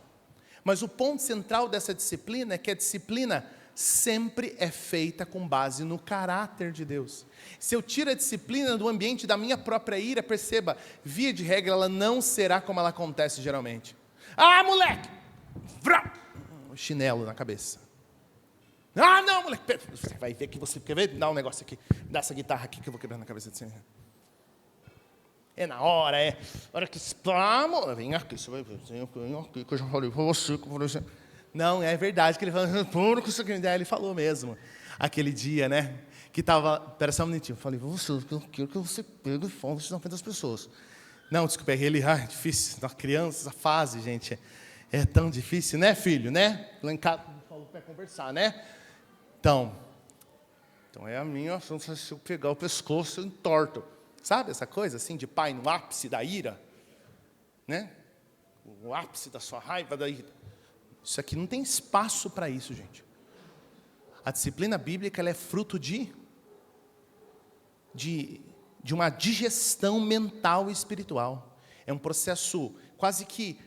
Mas o ponto central dessa disciplina é que a disciplina sempre é feita com base no caráter de Deus. Se eu tiro a disciplina do ambiente da minha própria ira, perceba, via de regra, ela não será como ela acontece geralmente. Ah, moleque! Vrá! Chinelo na cabeça. Ah, não, moleque, você vai ver que você quer ver? Dá um negócio aqui, dá essa guitarra aqui que eu vou quebrar na cabeça de você. É na hora, hora que explama, vem aqui, você vai ver, que eu já falei para você. Não, é verdade que ele falou, puro com isso aqui, ele falou mesmo. Aquele dia, né, que estava, pera só um minutinho, eu falei, eu quero que você pegue e fale isso na frente das pessoas. Não, desculpa, ele, é difícil, na criança, essa fase, gente, é tão difícil, né, filho, né? Lá em casa, falou para conversar, né? Então é a minha, se eu pegar o pescoço, eu entorto. Sabe essa coisa assim de pai no ápice da ira? Né? O ápice da sua raiva, da ira. Isso aqui não tem espaço para isso, gente. A disciplina bíblica ela é fruto de uma digestão mental e espiritual. É um processo quase que,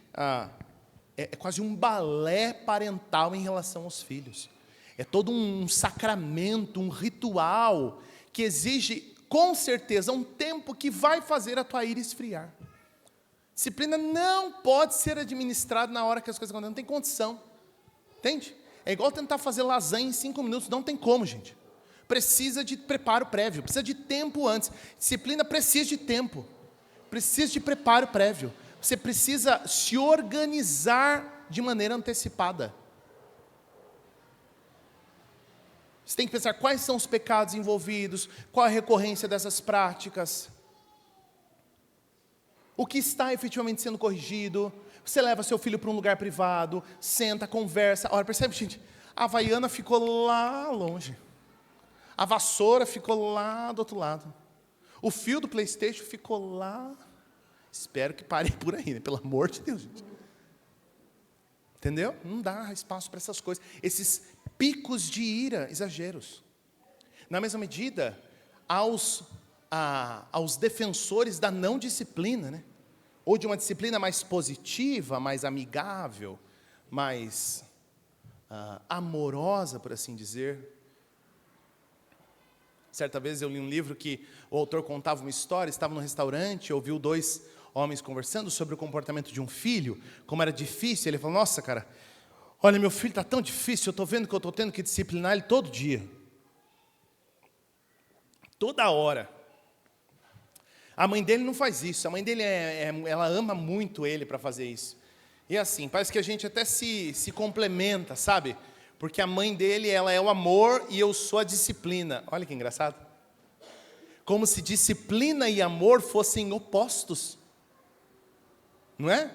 é quase um balé parental em relação aos filhos. É todo um sacramento, um ritual, que exige, com certeza, um tempo que vai fazer a tua ira esfriar. Disciplina não pode ser administrada na hora que as coisas acontecem, não tem condição. Entende? É igual tentar fazer lasanha em 5 minutos, não tem como, gente. Precisa de preparo prévio, precisa de tempo antes. Disciplina precisa de tempo, precisa de preparo prévio. Você precisa se organizar de maneira antecipada. Você tem que pensar quais são os pecados envolvidos, qual a recorrência dessas práticas, o que está efetivamente sendo corrigido. Você leva seu filho para um lugar privado, senta, conversa. Olha, percebe, gente? A Havaiana ficou lá longe. A vassoura ficou lá do outro lado. O fio do PlayStation ficou lá. Espero que pare por aí, né? Pelo amor de Deus, gente. Entendeu? Não dá espaço para essas coisas. Esses picos de ira, exageros. Na mesma medida, aos defensores da não disciplina, né? Ou de uma disciplina mais positiva, mais amigável, mais amorosa, por assim dizer. Certa vez eu li um livro que o autor contava uma história, estava num restaurante, ouviu 2 homens conversando sobre o comportamento de um filho, como era difícil. Ele falou: nossa, cara, olha, meu filho está tão difícil, eu estou vendo que eu estou tendo que disciplinar ele todo dia. Toda hora. A mãe dele não faz isso, a mãe dele, ela ama muito ele para fazer isso. E assim, parece que a gente até se complementa, sabe? Porque a mãe dele, ela é o amor e eu sou a disciplina. Olha que engraçado. Como se disciplina e amor fossem opostos. Não é?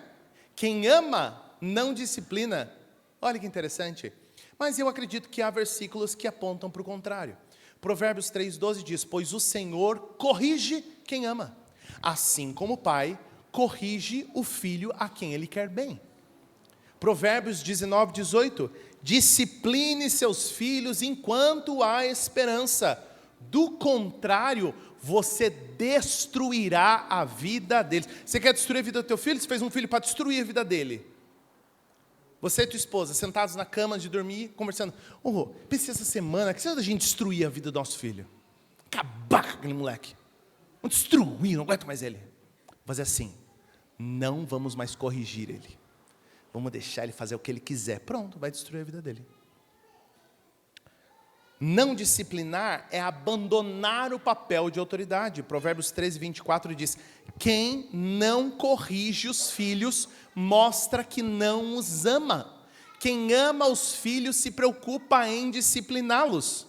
Quem ama, não disciplina. Olha que interessante. Mas eu acredito que há versículos que apontam para o contrário. Provérbios 3,12 diz: pois o Senhor corrige quem ama, assim como o pai corrige o filho a quem ele quer bem. Provérbios 19:18, discipline seus filhos enquanto há esperança, do contrário, você destruirá a vida deles. Você quer destruir a vida do teu filho? Você fez um filho para destruir a vida dele. Você e tua esposa, sentados na cama de dormir, conversando: pensei essa semana, que se a gente destruir a vida do nosso filho? Acabar com aquele moleque. Vamos destruir, não aguento mais ele. Vou fazer assim: não vamos mais corrigir ele. Vamos deixar ele fazer o que ele quiser. Pronto, vai destruir a vida dele. Não disciplinar é abandonar o papel de autoridade. Provérbios 13:24 diz: quem não corrige os filhos, mostra que não os ama. Quem ama os filhos se preocupa em discipliná-los.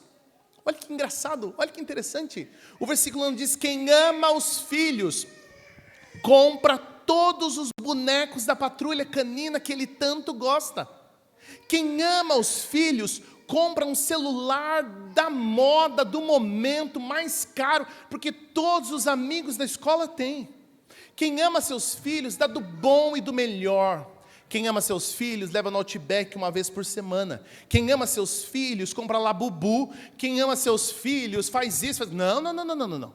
Olha que engraçado, olha que interessante. O versículo 1 diz: quem ama os filhos, compra todos os bonecos da patrulha canina que ele tanto gosta. Quem ama os filhos, compra um celular da moda, do momento, mais caro, porque todos os amigos da escola têm. Quem ama seus filhos, dá do bom e do melhor. Quem ama seus filhos, leva no Outback uma vez por semana. Quem ama seus filhos, compra lá Bubu. Quem ama seus filhos, faz isso, faz... Não.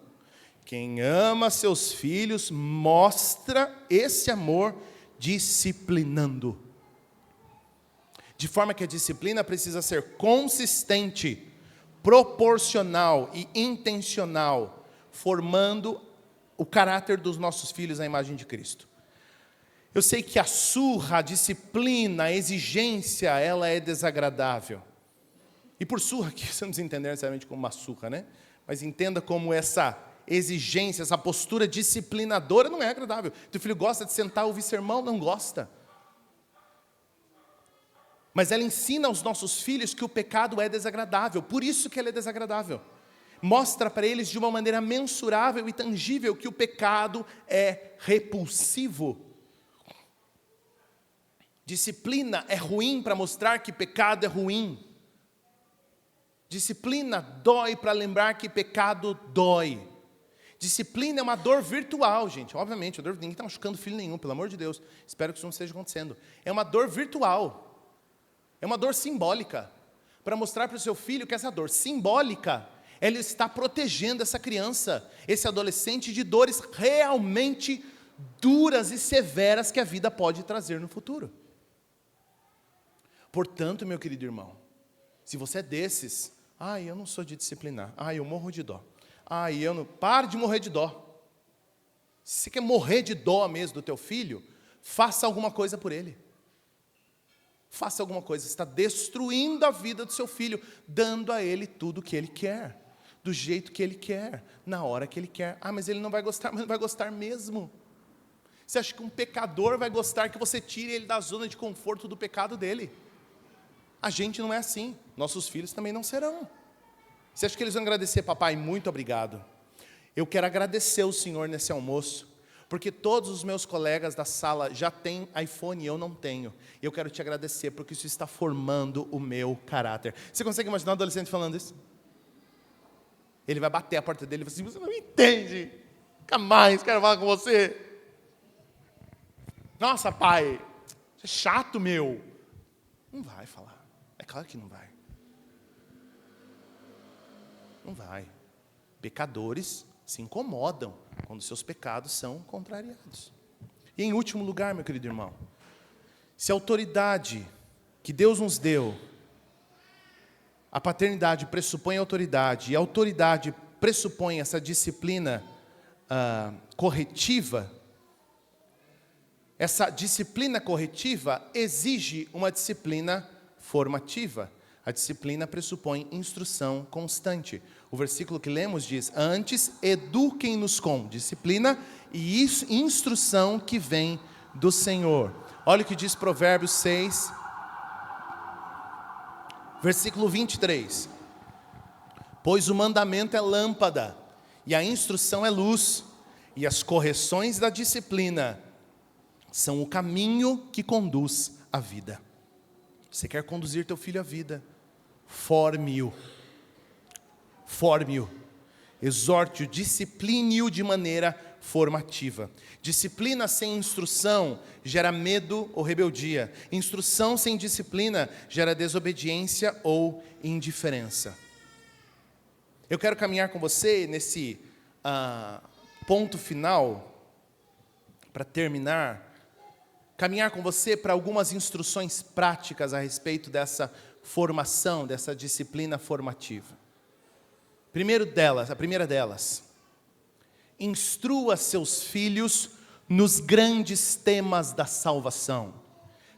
Quem ama seus filhos, mostra esse amor disciplinando. De forma que a disciplina precisa ser consistente, proporcional e intencional, formando o caráter dos nossos filhos à imagem de Cristo. Eu sei que a surra, a disciplina, a exigência, ela é desagradável. E por surra, que você não precisa entender necessariamente como uma surra, né? Mas entenda como essa exigência, essa postura disciplinadora não é agradável. Teu filho gosta de sentar e ouvir sermão? Não gosta. Mas ela ensina aos nossos filhos que o pecado é desagradável, por isso que ele é desagradável. Mostra para eles de uma maneira mensurável e tangível que o pecado é repulsivo. Disciplina é ruim para mostrar que pecado é ruim. Disciplina dói para lembrar que pecado dói. Disciplina é uma dor virtual, gente. Obviamente, ninguém está machucando filho nenhum, pelo amor de Deus. Espero que isso não esteja acontecendo. É uma dor virtual. É uma dor simbólica. Para mostrar para o seu filho que essa dor simbólica, ela está protegendo essa criança, esse adolescente, de dores realmente duras e severas que a vida pode trazer no futuro. Portanto, meu querido irmão, se você é desses: eu não sou de disciplinar, eu morro de dó, eu não... Pare de morrer de dó. Se você quer morrer de dó mesmo do teu filho, faça alguma coisa por ele. Faça alguma coisa. Você está destruindo a vida do seu filho, dando a ele tudo o que ele quer, do jeito que ele quer, na hora que ele quer. Mas ele não vai gostar, mas não vai gostar mesmo. Você acha que um pecador vai gostar que você tire ele da zona de conforto do pecado dele? A gente não é assim, nossos filhos também não serão. Você acha que eles vão agradecer, papai? Muito obrigado. Eu quero agradecer o Senhor nesse almoço, porque todos os meus colegas da sala já têm iPhone e eu não tenho. Eu quero te agradecer, porque isso está formando o meu caráter. Você consegue imaginar um adolescente falando isso? Ele vai bater a porta dele e vai assim, você não me entende, nunca mais quero falar com você. Nossa, pai, você é chato, meu. Não vai falar, é claro que não vai. Não vai. Pecadores se incomodam quando seus pecados são contrariados. E em último lugar, meu querido irmão, se a autoridade que Deus nos deu, a paternidade pressupõe autoridade, e a autoridade pressupõe essa disciplina corretiva, essa disciplina corretiva exige uma disciplina formativa. A disciplina pressupõe instrução constante. O versículo que lemos diz, antes eduquem-nos com disciplina e instrução que vem do Senhor. Olha o que diz Provérbios 6, versículo 23. Pois o mandamento é lâmpada, e a instrução é luz, e as correções da disciplina são o caminho que conduz à vida. Você quer conduzir teu filho à vida? Forme-o. Forme-o. Exorte-o, discipline-o de maneira formativa. Disciplina sem instrução gera medo ou rebeldia. Instrução sem disciplina gera desobediência ou indiferença. Eu quero caminhar com você nesse ponto final, para terminar, caminhar com você para algumas instruções práticas a respeito dessa formação, dessa disciplina formativa. A primeira delas, instrua seus filhos nos grandes temas da salvação.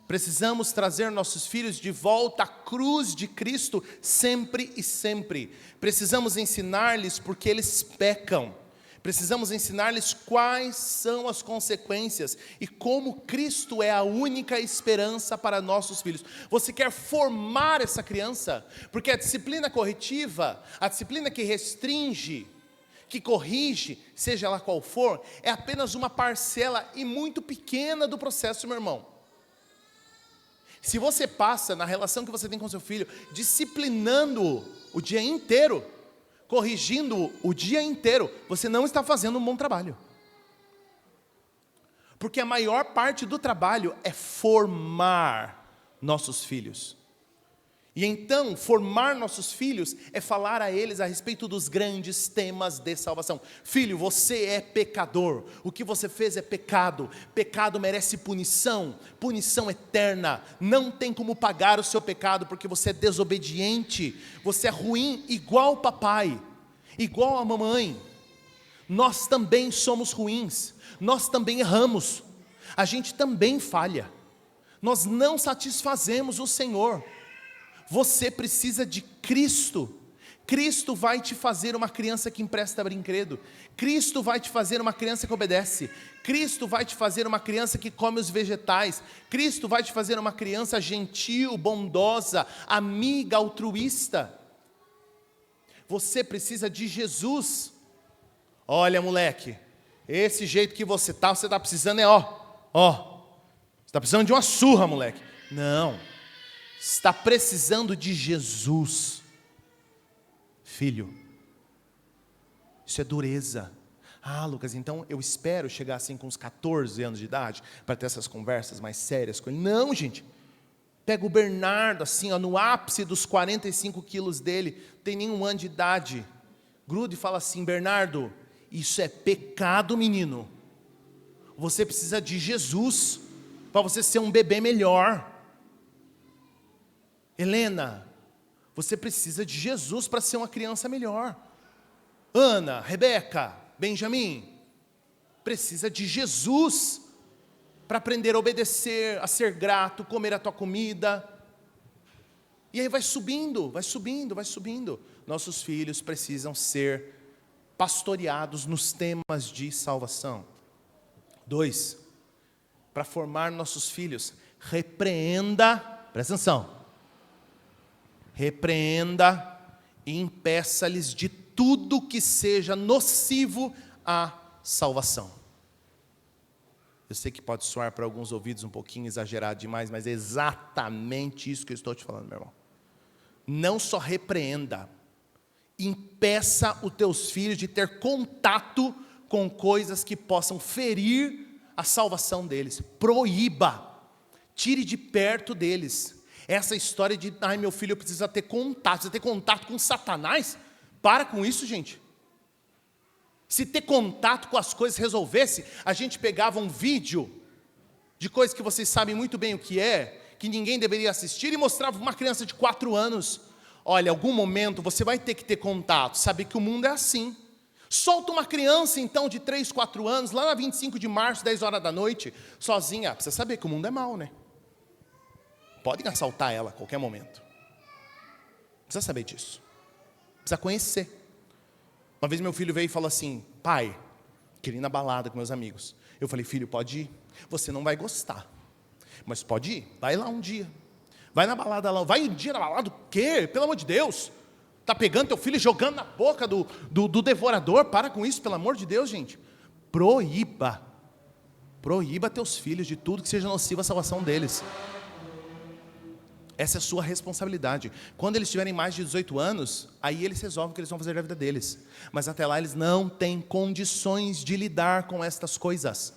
Precisamos trazer nossos filhos de volta à cruz de Cristo sempre e sempre. Precisamos ensinar-lhes porque eles pecam. Precisamos ensinar-lhes quais são as consequências e como Cristo é a única esperança para nossos filhos. Você quer formar essa criança? Porque a disciplina corretiva, a disciplina que restringe, que corrige, seja ela qual for, é apenas uma parcela e muito pequena do processo, meu irmão. Se você passa na relação que você tem com seu filho, disciplinando-o o dia inteiro, corrigindo o dia inteiro, você não está fazendo um bom trabalho. Porque a maior parte do trabalho é formar nossos filhos. E então, formar nossos filhos é falar a eles a respeito dos grandes temas de salvação. Filho, você é pecador. O que você fez é pecado. Pecado merece punição, punição eterna. Não tem como pagar o seu pecado porque você é desobediente. Você é ruim igual o papai, igual a mamãe. Nós também somos ruins. Nós também erramos. A gente também falha. Nós não satisfazemos o Senhor. Você precisa de Cristo. Cristo vai te fazer uma criança que empresta brinquedo. Cristo vai te fazer uma criança que obedece. Cristo vai te fazer uma criança que come os vegetais. Cristo vai te fazer uma criança gentil, bondosa, amiga, altruísta. Você precisa de Jesus. Olha, moleque, esse jeito que você está precisando é você está precisando de uma surra, moleque. Não. Está precisando de Jesus. Filho, isso é dureza. Lucas, então eu espero chegar assim com uns 14 anos de idade para ter essas conversas mais sérias com ele. Não, gente. Pega o Bernardo assim, no ápice dos 45 quilos dele, tem nenhum ano de idade. Gruda e fala assim, Bernardo, isso é pecado, menino. Você precisa de Jesus para você ser um bebê melhor. Helena, você precisa de Jesus para ser uma criança melhor. Ana, Rebeca, Benjamin, precisa de Jesus para aprender a obedecer, a ser grato, comer a tua comida. E aí vai subindo, vai subindo, vai subindo. Nossos filhos precisam ser pastoreados nos temas de salvação. 2, para formar nossos filhos, repreenda, presta atenção, repreenda e impeça-lhes de tudo que seja nocivo à salvação. Eu sei que pode soar para alguns ouvidos um pouquinho exagerado demais, mas é exatamente isso que eu estou te falando, meu irmão. Não só repreenda, impeça os teus filhos de ter contato com coisas que possam ferir a salvação deles. Proíba, tire de perto deles. Essa história de, ai, meu filho precisa ter contato com Satanás. Para com isso, gente. Se ter contato com as coisas resolvesse, a gente pegava um vídeo de coisas que vocês sabem muito bem o que é, que ninguém deveria assistir, e mostrava uma criança de 4 anos. Olha, em algum momento você vai ter que ter contato, saber que o mundo é assim. Solta uma criança então de 3, 4 anos, lá na 25 de março, 10 horas da noite, sozinha. Precisa saber que o mundo é mau, né? Podem assaltar ela a qualquer momento. Precisa saber disso. Precisa conhecer. Uma vez meu filho veio e falou assim: pai, queria ir na balada com meus amigos. Eu falei: filho, pode ir. Você não vai gostar, mas pode ir. Vai lá um dia. Vai na balada lá. Vai um dia na balada, o quê? Pelo amor de Deus. Está pegando teu filho e jogando na boca do devorador. Para com isso, pelo amor de Deus, gente. Proíba teus filhos de tudo que seja nocivo à salvação deles. Essa é a sua responsabilidade. Quando eles tiverem mais de 18 anos, aí eles resolvem o que eles vão fazer da vida deles. Mas até lá eles não têm condições de lidar com estas coisas.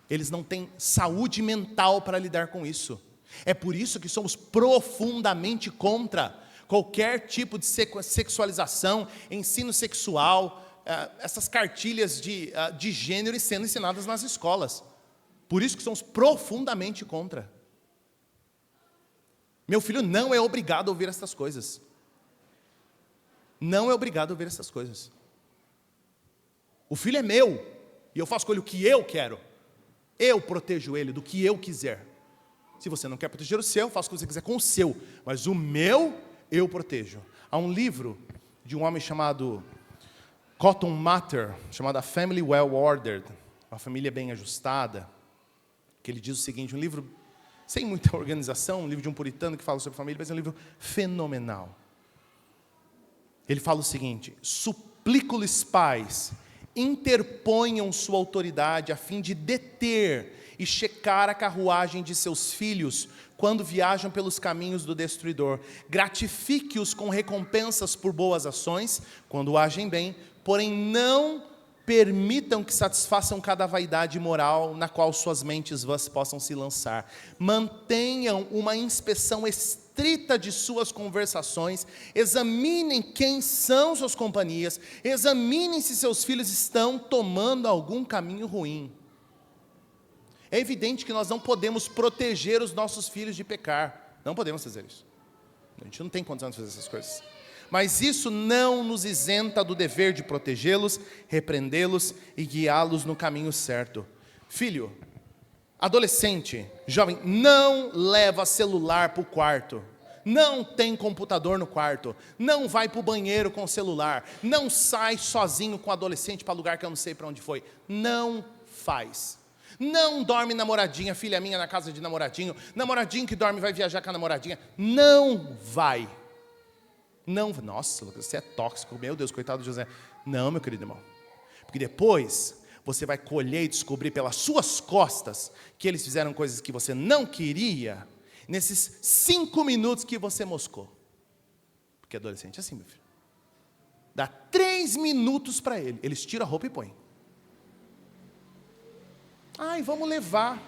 Eles não têm saúde mental para lidar com isso. É por isso que somos profundamente contra qualquer tipo de sexualização, ensino sexual, essas cartilhas de gênero sendo ensinadas nas escolas. Por isso que somos profundamente contra. Meu filho não é obrigado a ouvir essas coisas. Não é obrigado a ouvir essas coisas. O filho é meu, e eu faço com ele o que eu quero. Eu protejo ele do que eu quiser. Se você não quer proteger o seu, faça o que você quiser com o seu. Mas o meu, eu protejo. Há um livro de um homem chamado Cotton Mather, chamado A Family Well Ordered, uma família bem ajustada, que ele diz o seguinte, um livro sem muita organização, um livro de um puritano que fala sobre família, mas é um livro fenomenal. Ele fala o seguinte: suplico-lhes, pais, interponham sua autoridade a fim de deter e checar a carruagem de seus filhos quando viajam pelos caminhos do destruidor. Gratifique-os com recompensas por boas ações, quando agem bem, porém não permitam que satisfaçam cada vaidade moral na qual suas mentes vãs possam se lançar. Mantenham uma inspeção estrita de suas conversações, examinem quem são suas companhias, examinem se seus filhos estão tomando algum caminho ruim. É evidente que nós não podemos proteger os nossos filhos de pecar, não podemos fazer isso. A gente não tem condição de fazer essas coisas. Mas isso não nos isenta do dever de protegê-los, repreendê-los e guiá-los no caminho certo. Filho, adolescente, jovem, não leva celular para o quarto. Não tem computador no quarto. Não vai para o banheiro com o celular. Não sai sozinho com o adolescente para lugar que eu não sei para onde foi. Não faz. Não dorme namoradinha, filha minha, na casa de namoradinho. Namoradinho que dorme vai viajar com a namoradinha. Não vai. Não, nossa, você é tóxico, meu Deus, coitado de José. Não, meu querido irmão. Porque depois você vai colher e descobrir pelas suas costas que eles fizeram coisas que você não queria, nesses 5 minutos que você moscou. Porque adolescente é assim, meu filho. Dá 3 minutos para ele, eles tiram a roupa e põem. Ai, vamos levar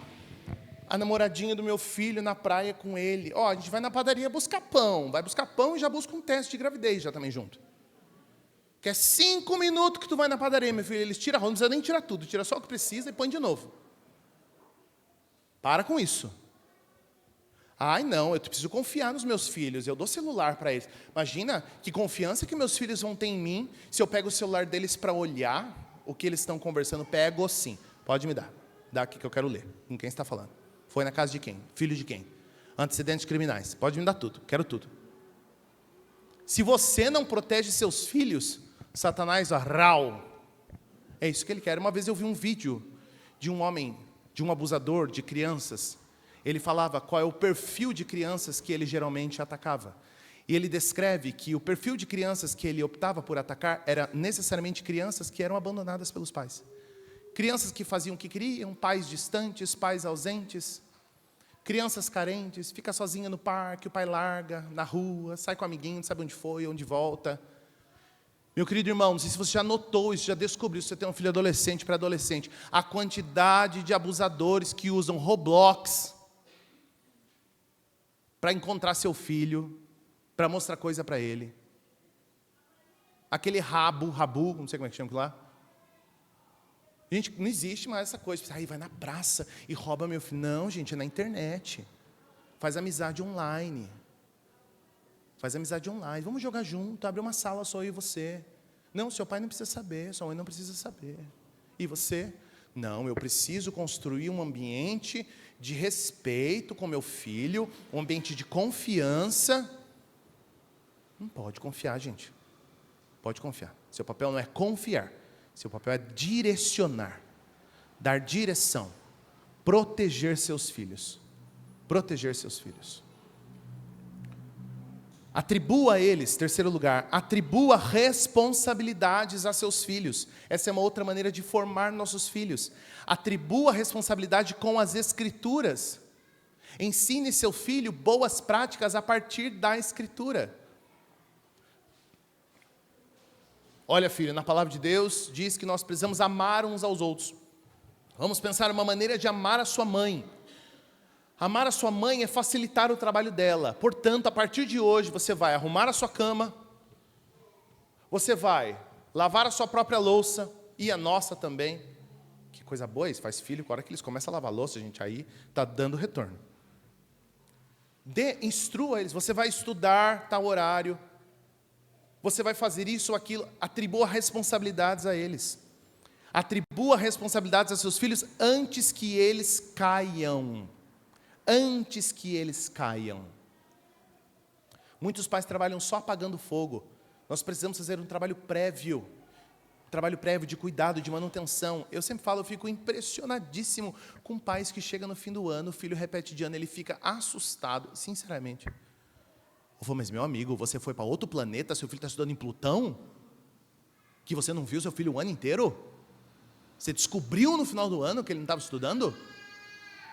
a namoradinha do meu filho na praia com ele. Ó, a gente vai na padaria buscar pão. Vai buscar pão e já busca um teste de gravidez já também junto. Que é 5 minutos que tu vai na padaria, meu filho. Eles tiram a roupa, não precisa nem tirar tudo. Tira só o que precisa e põe de novo. Para com isso. Ai, não, eu preciso confiar nos meus filhos. Eu dou celular para eles. Imagina que confiança que meus filhos vão ter em mim se eu pego o celular deles para olhar o que eles estão conversando. Pego sim. Pode me dar. Dá aqui que eu quero ler. Com quem está falando? Foi na casa de quem? Filho de quem? Antecedentes criminais. Pode me dar tudo. Quero tudo. Se você não protege seus filhos, Satanás, rau. É isso que ele quer. Uma vez eu vi um vídeo de um homem, de um abusador de crianças. Ele falava qual é o perfil de crianças que ele geralmente atacava. E ele descreve que o perfil de crianças que ele optava por atacar era necessariamente crianças que eram abandonadas pelos pais. Crianças que faziam o que queriam, pais distantes, pais ausentes, crianças carentes, fica sozinha no parque, o pai larga, na rua, sai com o amiguinho, não sabe onde foi, onde volta. Meu querido irmão, não sei se você já notou isso, já descobriu, se você tem um filho adolescente, pré-adolescente, a quantidade de abusadores que usam Roblox para encontrar seu filho, para mostrar coisa para ele. Aquele rabu, não sei como é que chama aquilo lá. Gente, não existe mais essa coisa. Aí vai na praça e rouba meu filho. Não, gente, é na internet. Faz amizade online. Vamos jogar junto, abre uma sala só eu e você. Não, seu pai não precisa saber, sua mãe não precisa saber. E você? Não, eu preciso construir um ambiente de respeito com meu filho, um ambiente de confiança. Não pode confiar, gente. Pode confiar. Seu papel não é confiar. Seu papel é direcionar, dar direção, proteger seus filhos. Proteger seus filhos. Atribua a eles, terceiro lugar, atribua responsabilidades a seus filhos. Essa é uma outra maneira de formar nossos filhos. Atribua responsabilidade com as Escrituras. Ensine seu filho boas práticas a partir da Escritura. Olha, filho, na palavra de Deus diz que nós precisamos amar uns aos outros. Vamos pensar uma maneira de amar a sua mãe. Amar a sua mãe é facilitar o trabalho dela. Portanto, a partir de hoje, você vai arrumar a sua cama, você vai lavar a sua própria louça, e a nossa também. Que coisa boa isso, faz filho, a hora que eles começam a lavar a louça, gente, aí está dando retorno. Instrua eles, você vai estudar tal horário, você vai fazer isso ou aquilo, atribua responsabilidades a eles. Atribua responsabilidades a seus filhos antes que eles caiam. Antes que eles caiam. Muitos pais trabalham só apagando fogo. Nós precisamos fazer um trabalho prévio de cuidado, de manutenção. Eu sempre falo, eu fico impressionadíssimo com pais que chegam no fim do ano, o filho repete de ano, ele fica assustado, sinceramente. Eu vou, mas meu amigo, você foi para outro planeta, seu filho está estudando em Plutão? Que você não viu seu filho o ano inteiro? Você descobriu no final do ano que ele não estava estudando?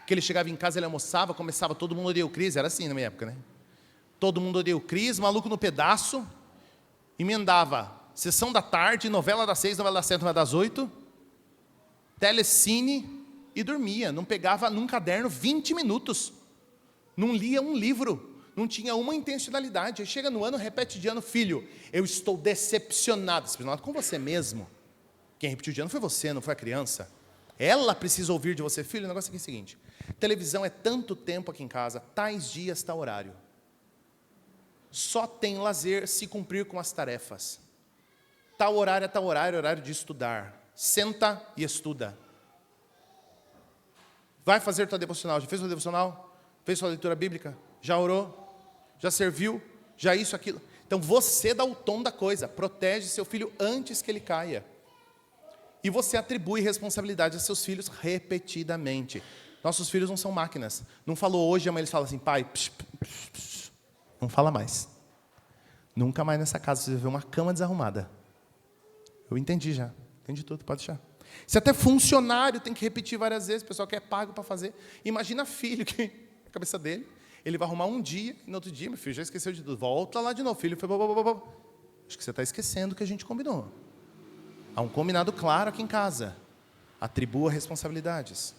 Que ele chegava em casa, ele almoçava, começava, todo mundo odeia o Cris, era assim na minha época, né? Todo mundo odeia o Cris, maluco no pedaço, emendava sessão da tarde, novela das 6, novela das 7, novela das 8, telecine e dormia, não pegava num caderno 20 minutos, não lia um livro, não tinha uma intencionalidade. Aí chega no ano, repete de ano, filho, eu estou decepcionado. Decepcionado com você mesmo. Quem repetiu de ano foi você, não foi a criança. Ela precisa ouvir de você, filho. O negócio aqui é o seguinte: televisão é tanto tempo aqui em casa, tais dias, tal horário. Só tem lazer se cumprir com as tarefas. Tal horário é tal horário, horário de estudar. Senta e estuda. Vai fazer tua devocional. Já fez tua devocional? Fez sua leitura bíblica? Já orou? Já serviu? Já isso, aquilo? Então você dá o tom da coisa. Protege seu filho antes que ele caia. E você atribui responsabilidade a seus filhos repetidamente. Nossos filhos não são máquinas. Não falou hoje, amanhã eles falam assim, pai, não fala mais. Nunca mais nessa casa você vai ver uma cama desarrumada. Eu entendi já. Entendi tudo, pode deixar. Se até funcionário tem que repetir várias vezes, o pessoal quer pago para fazer. Imagina filho, que a cabeça dele, ele vai arrumar um dia, e no outro dia, meu filho já esqueceu de tudo. Volta lá de novo, filho. Acho que você está esquecendo o que a gente combinou. Há um combinado claro aqui em casa. Atribua responsabilidades.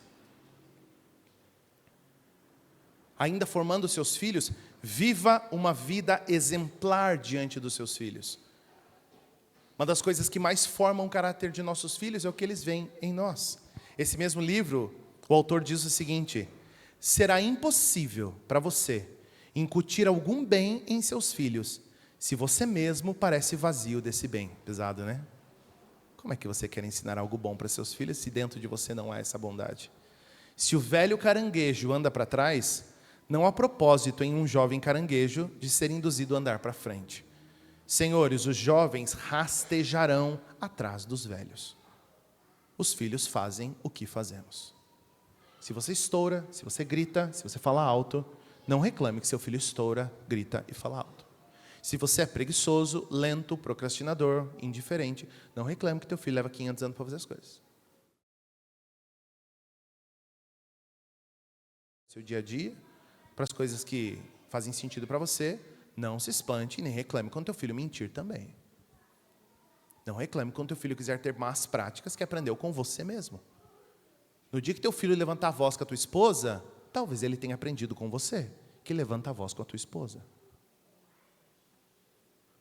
Ainda formando seus filhos, viva uma vida exemplar diante dos seus filhos. Uma das coisas que mais formam o caráter de nossos filhos é o que eles veem em nós. Esse mesmo livro, o autor diz o seguinte: será impossível para você incutir algum bem em seus filhos, se você mesmo parece vazio desse bem. Pesado, né? Como é que você quer ensinar algo bom para seus filhos, se dentro de você não há essa bondade? Se o velho caranguejo anda para trás, não há propósito em um jovem caranguejo de ser induzido a andar para frente. Senhores, os jovens rastejarão atrás dos velhos. Os filhos fazem o que fazemos. Se você estoura, se você grita, se você fala alto, não reclame que seu filho estoura, grita e fala alto. Se você é preguiçoso, lento, procrastinador, indiferente, não reclame que teu filho leva 500 anos para fazer as coisas. Seu dia a dia, para as coisas que fazem sentido para você, não se espante e nem reclame quando teu filho mentir também. Não reclame quando teu filho quiser ter más práticas que aprendeu com você mesmo. No dia que teu filho levantar a voz com a tua esposa, talvez ele tenha aprendido com você, que levanta a voz com a tua esposa.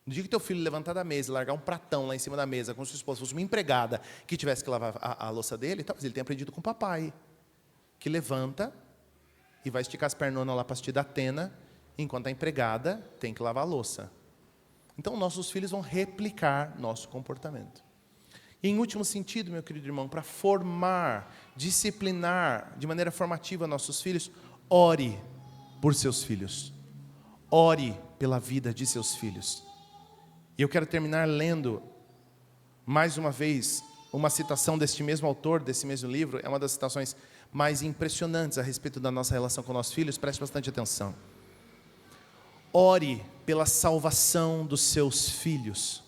No dia que teu filho levantar da mesa, largar um pratão lá em cima da mesa com sua esposa, fosse uma empregada que tivesse que lavar a louça dele, talvez ele tenha aprendido com o papai, que levanta e vai esticar as pernonas lá para assistir da Atena, enquanto a empregada tem que lavar a louça. Então, nossos filhos vão replicar nosso comportamento. E, em último sentido, meu querido irmão, para formar, disciplinar de maneira formativa nossos filhos, ore por seus filhos. Ore pela vida de seus filhos. E eu quero terminar lendo, mais uma vez, uma citação deste mesmo autor, desse mesmo livro. É uma das citações mais impressionantes a respeito da nossa relação com nossos filhos. Preste bastante atenção. Ore pela salvação dos seus filhos.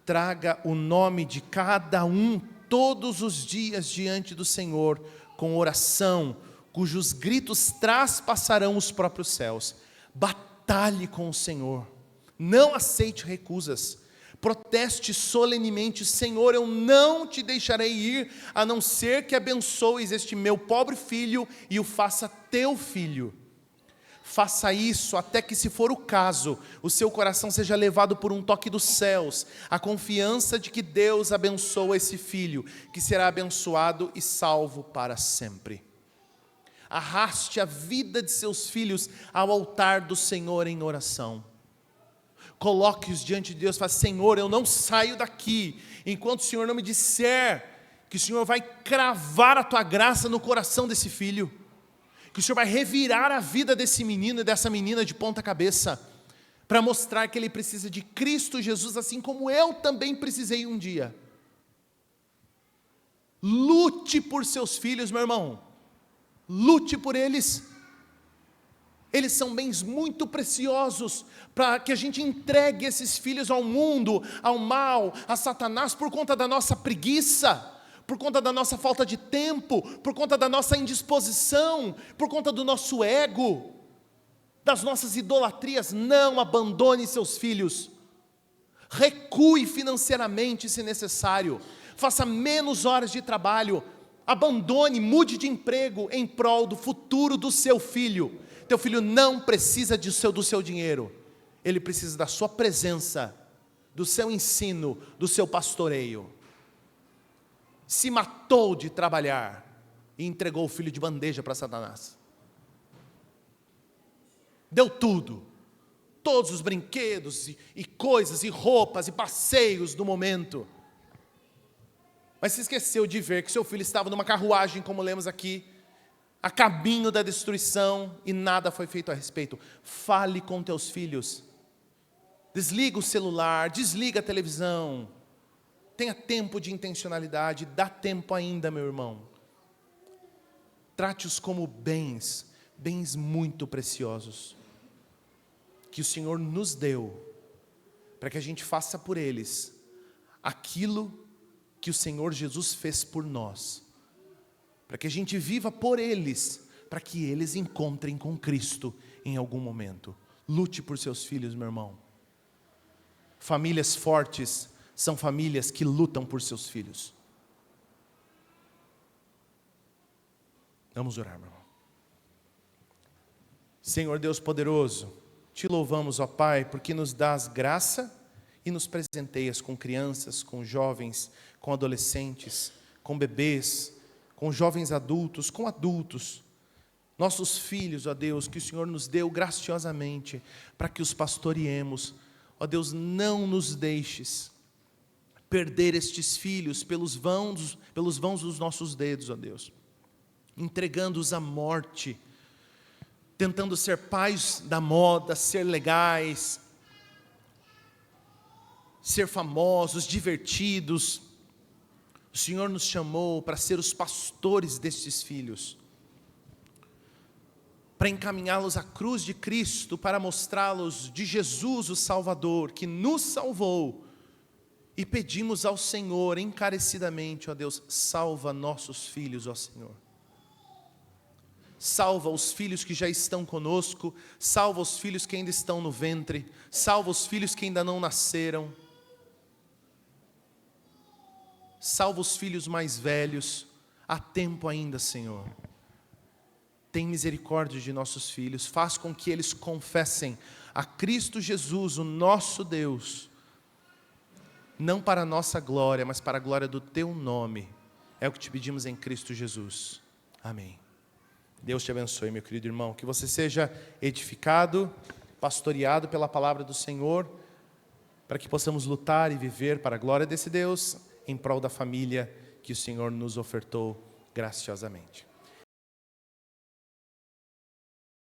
Traga o nome de cada um todos os dias diante do Senhor, com oração, cujos gritos traspassarão os próprios céus. Batalhe com o Senhor. Não aceite recusas. Proteste solenemente: Senhor, eu não te deixarei ir, a não ser que abençoes este meu pobre filho e o faça teu filho. Faça isso até que, se for o caso, o seu coração seja levado por um toque dos céus, a confiança de que Deus abençoa esse filho, que será abençoado e salvo para sempre. Arraste a vida de seus filhos ao altar do Senhor em oração. Coloque-os diante de Deus e fale: Senhor, eu não saio daqui enquanto o Senhor não me disser que o Senhor vai cravar a tua graça no coração desse filho, que o Senhor vai revirar a vida desse menino e dessa menina de ponta cabeça, para mostrar que ele precisa de Cristo Jesus, assim como eu também precisei um dia. Lute por seus filhos, meu irmão. Lute por eles. Eles são bens muito preciosos, para que a gente entregue esses filhos ao mundo, ao mal, a Satanás, por conta da nossa preguiça, por conta da nossa falta de tempo, por conta da nossa indisposição, por conta do nosso ego, das nossas idolatrias. Não abandone seus filhos. Recue financeiramente se necessário, faça menos horas de trabalho, abandone, mude de emprego em prol do futuro do seu filho. Teu filho não precisa do seu dinheiro, ele precisa da sua presença, do seu ensino, do seu pastoreio. Se matou de trabalhar e entregou o filho de bandeja para Satanás. Deu tudo, todos os brinquedos e coisas e roupas e passeios do momento. Mas se esqueceu de ver que seu filho estava numa carruagem, como lemos aqui, a caminho da destruição, e nada foi feito a respeito. Fale com teus filhos. Desliga o celular, desliga a televisão. Tenha tempo de intencionalidade, dá tempo ainda, meu irmão. Trate-os como bens muito preciosos, que o Senhor nos deu, para que a gente faça por eles aquilo que o Senhor Jesus fez por nós, para que a gente viva por eles, para que eles encontrem com Cristo em algum momento. Lute por seus filhos, meu irmão. Famílias fortes são famílias que lutam por seus filhos. Vamos orar, meu irmão. Senhor Deus poderoso, te louvamos, ó Pai, porque nos dás graça e nos presenteias com crianças, com jovens, com adolescentes, com bebês, com jovens adultos, com adultos, nossos filhos, ó Deus, que o Senhor nos deu graciosamente, para que os pastoreemos. Ó Deus, não nos deixes perder estes filhos pelos vãos dos nossos dedos, ó Deus, entregando-os à morte, tentando ser pais da moda, ser legais, ser famosos, divertidos. O Senhor nos chamou para ser os pastores destes filhos. para encaminhá-los à cruz de Cristo, para mostrá-los de Jesus, o Salvador, que nos salvou. E pedimos ao Senhor encarecidamente, ó Deus, salva nossos filhos, ó Senhor. Salva os filhos que já estão conosco, salva os filhos que ainda estão no ventre, salva os filhos que ainda não nasceram. Salva os filhos mais velhos, há tempo ainda, Senhor. Tem misericórdia de nossos filhos, faz com que eles confessem a Cristo Jesus, o nosso Deus, não para a nossa glória, mas para a glória do Teu nome. É o que te pedimos em Cristo Jesus. Amém. Deus te abençoe, meu querido irmão, que você seja edificado, pastoreado pela palavra do Senhor, para que possamos lutar e viver para a glória desse Deus, em prol da família que o Senhor nos ofertou graciosamente.